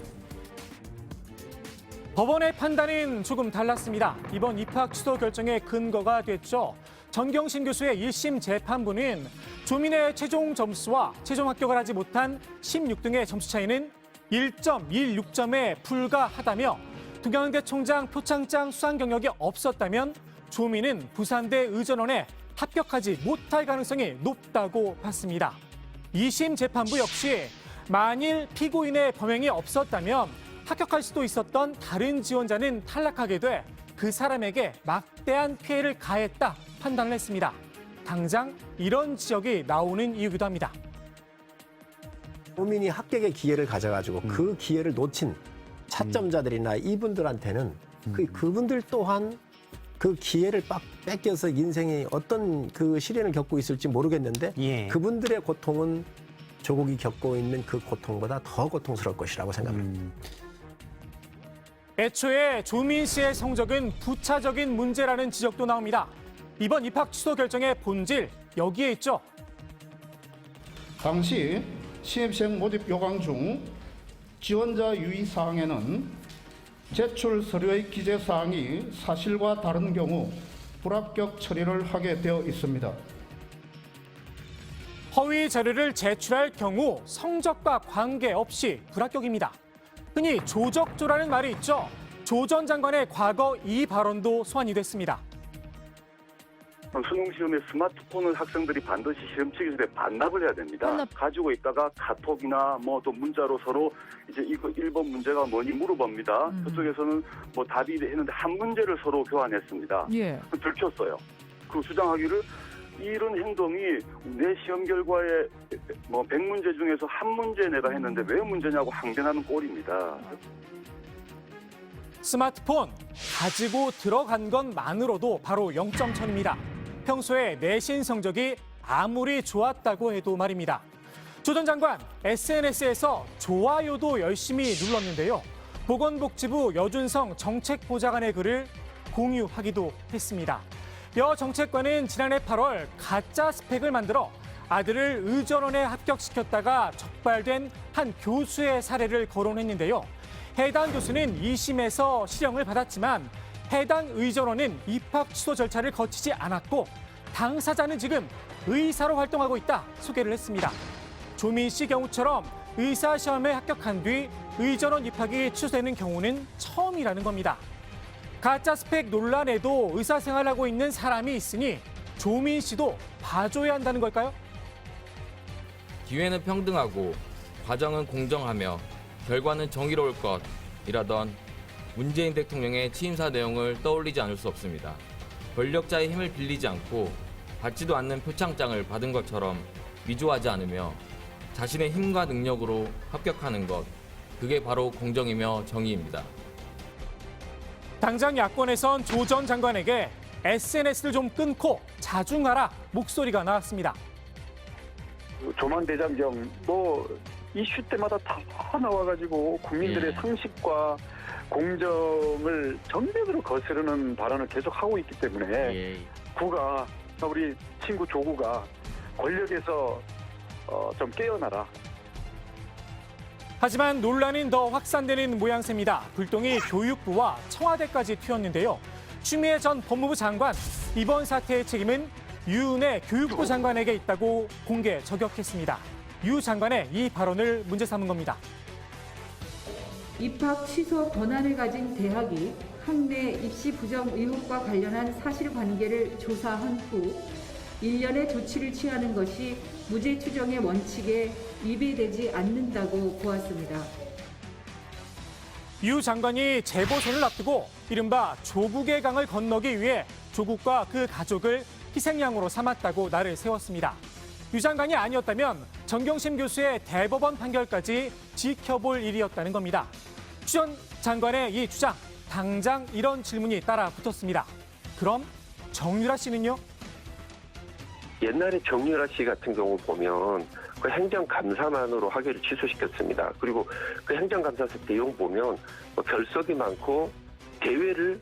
법원의 판단은 조금 달랐습니다. 이번 입학 취소 결정의 근거가 됐죠. 전경심 교수의 1심 재판부는 조민의 최종 점수와 최종 합격을 하지 못한 16등의 점수 차이는 1.16점에 불과하다며 동양대 총장 표창장 수상 경력이 없었다면 조민은 부산대 의전원에 합격하지 못할 가능성이 높다고 봤습니다. 2심 재판부 역시 만일 피고인의 범행이 없었다면 합격할 수도 있었던 다른 지원자는 탈락하게 돼 그 사람에게 막대한 피해를 가했다 판단을 했습니다. 당장 이런 지적이 나오는 이유기도 합니다. 조민이 합격의 기회를 가져가지고 그 기회를 놓친 차점자들이나 이분들한테는 그분들 또한 그 기회를 뺏겨서 인생이 어떤 그 시련을 겪고 있을지 모르겠는데 그분들의 고통은 조국이 겪고 있는 그 고통보다 더 고통스러울 것이라고 생각합니다. 애초에 조민 씨의 성적은 부차적인 문제라는 지적도 나옵니다. 이번 입학 취소 결정의 본질 여기에 있죠. 당시 시입생 모집 요강 중 지원자 유의 사항에는 제출 서류의 기재 사항이 사실과 다른 경우 불합격 처리를 하게 되어 있습니다. 허위 자료를 제출할 경우 성적과 관계없이 불합격입니다. 흔히 조적조라는 말이 있죠. 조 전 장관의 과거 이 발언도 소환이 됐습니다. 수능 시험에 스마트폰을 학생들이 반드시 시험 치기 전에 반납을 해야 됩니다. 가지고 있다가 카톡이나 뭐 또 문자로 서로 이제 이거 1번 문제가 뭐니 물어봅니다. 그쪽에서는 뭐 답이 했는데 한 문제를 서로 교환했습니다. 들켰어요. 그 주장하기를 이런 행동이 내 시험 결과에 뭐 100문제 중에서 한 문제 내가 했는데 왜 문제냐고 항변하는 꼴입니다. 스마트폰 가지고 들어간 것만으로도 바로 0점천입니다. 평소에 내신 성적이 아무리 좋았다고 해도 말입니다. 조 전 장관 SNS에서 좋아요도 열심히 눌렀는데요. 보건복지부 여준성 정책보좌관의 글을 공유하기도 했습니다. 여 정책관은 지난해 8월 가짜 스펙을 만들어 아들을 의전원에 합격시켰다가 적발된 한 교수의 사례를 거론했는데요. 해당 교수는 2심에서 실형을 받았지만 해당 의전원은 입학 취소 절차를 거치지 않았고 당사자는 지금 의사로 활동하고 있다 소개를 했습니다. 조민 씨 경우처럼 의사 시험에 합격한 뒤 의전원 입학이 취소되는 경우는 처음이라는 겁니다. 가짜 스펙 논란에도 의사생활하고 있는 사람이 있으니 조민 씨도 봐줘야 한다는 걸까요? 기회는 평등하고 과정은 공정하며 결과는 정의로울 것이라던 문재인 대통령의 취임사 내용을 떠올리지 않을 수 없습니다. 권력자의 힘을 빌리지 않고 받지도 않는 표창장을 받은 것처럼 위조하지 않으며 자신의 힘과 능력으로 합격하는 것, 그게 바로 공정이며 정의입니다. 당장 야권에선 조 전 장관에게 SNS를 좀 끊고 자중하라 목소리가 나왔습니다. 조만대장경 뭐 이슈 때마다 다 나와가지고 국민들의 상식과 공정을 전면으로 거스르는 발언을 계속 하고 있기 때문에 구가 우리 친구 조구가 권력에서 좀 깨어나라. 하지만 논란은 더 확산되는 모양새입니다. 불똥이 교육부와 청와대까지 튀었는데요. 추미애 전 법무부 장관, 이번 사태의 책임은 유은혜 교육부 장관에게 있다고 공개 저격했습니다. 유 장관의 이 발언을 문제 삼은 겁니다. 입학 취소 권한을 가진 대학이 학내 입시 부정 의혹과 관련한 사실관계를 조사한 후 일련의 조치를 취하는 것이 무죄 추정의 원칙에 위배되지 않는다고 보았습니다. 유 장관이 재보선을 앞두고 이른바 조국의 강을 건너기 위해 조국과 그 가족을 희생양으로 삼았다고 날을 세웠습니다. 유 장관이 아니었다면 정경심 교수의 대법원 판결까지 지켜볼 일이었다는 겁니다. 추 전 장관의 이 주장, 당장 이런 질문이 따라 붙었습니다. 그럼 정유라 씨는요? 옛날에 정유라 씨 같은 경우 보면 그 행정감사만으로 학위를 취소시켰습니다. 그리고 그 행정감사 내용 보면 뭐 결석이 많고 대회를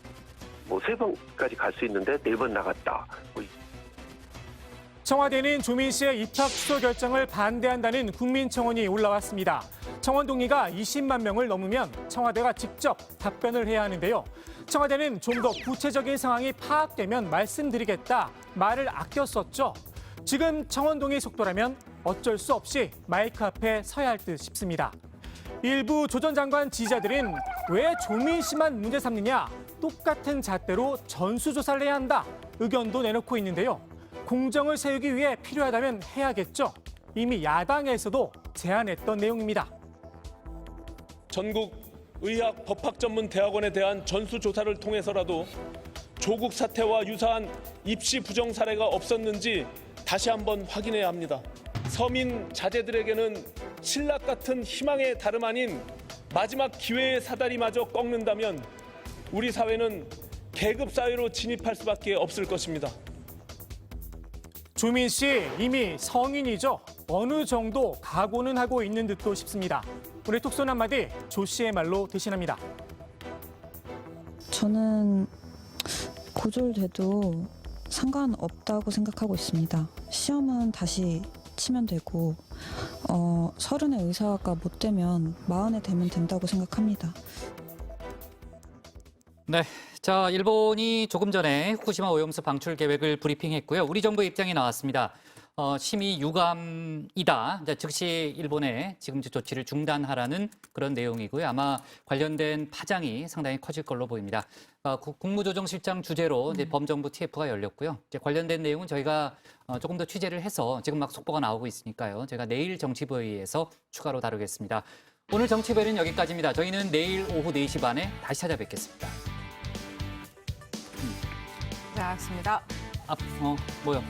뭐 3번까지 갈 수 있는데 4번 나갔다. 청와대는 조민 씨의 입학 취소 결정을 반대한다는 국민청원이 올라왔습니다. 청원 동의가 20만 명을 넘으면 청와대가 직접 답변을 해야 하는데요. 청와대는 좀 더 구체적인 상황이 파악되면 말씀드리겠다 말을 아꼈었죠. 지금 청원 동의 속도라면 어쩔 수 없이 마이크 앞에 서야 할 듯 싶습니다. 일부 조 전 장관 지지자들은 왜 조민 씨만 문제 삼느냐, 똑같은 잣대로 전수조사를 해야 한다 의견도 내놓고 있는데요. 공정을 세우기 위해 필요하다면 해야겠죠. 이미 야당에서도 제안했던 내용입니다. 전국 의학 법학 전문 대학원에 대한 전수조사를 통해서라도 조국 사태와 유사한 입시 부정 사례가 없었는지 다시 한번 확인해야 합니다. 서민 자제들에게는 신락 같은 희망의 다름 아닌 마지막 기회의 사다리마저 꺾는다면 우리 사회는 계급 사회로 진입할 수밖에 없을 것입니다. 조민 씨 이미 성인이죠. 어느 정도 각오는 하고 있는 듯도 싶습니다. 오늘 톡선 한마디 조 씨의 말로 대신합니다. 저는 고졸돼도 상관없다고 생각하고 있습니다. 시험은 다시 치면 되고 30에 의사가 못 되면 40에 되면 된다고 생각합니다. 네, 자 일본이 조금 전에 후쿠시마 오염수 방출 계획을 브리핑했고요. 우리 정부의 입장이 나왔습니다. 심히 유감이다. 즉시 일본의 지금지 조치를 중단하라는 그런 내용이고요. 아마 관련된 파장이 상당히 커질 걸로 보입니다. 국무조정실장 주재로 이제 범정부 TF가 열렸고요. 이제 관련된 내용은 저희가 조금 더 취재를 해서 지금 막 속보가 나오고 있으니까요. 제가 내일 정치부회의에서 추가로 다루겠습니다. 오늘 정치부회의는 여기까지입니다. 저희는 내일 오후 4시 반에 다시 찾아뵙겠습니다. 네, 알겠습니다. 뭐요?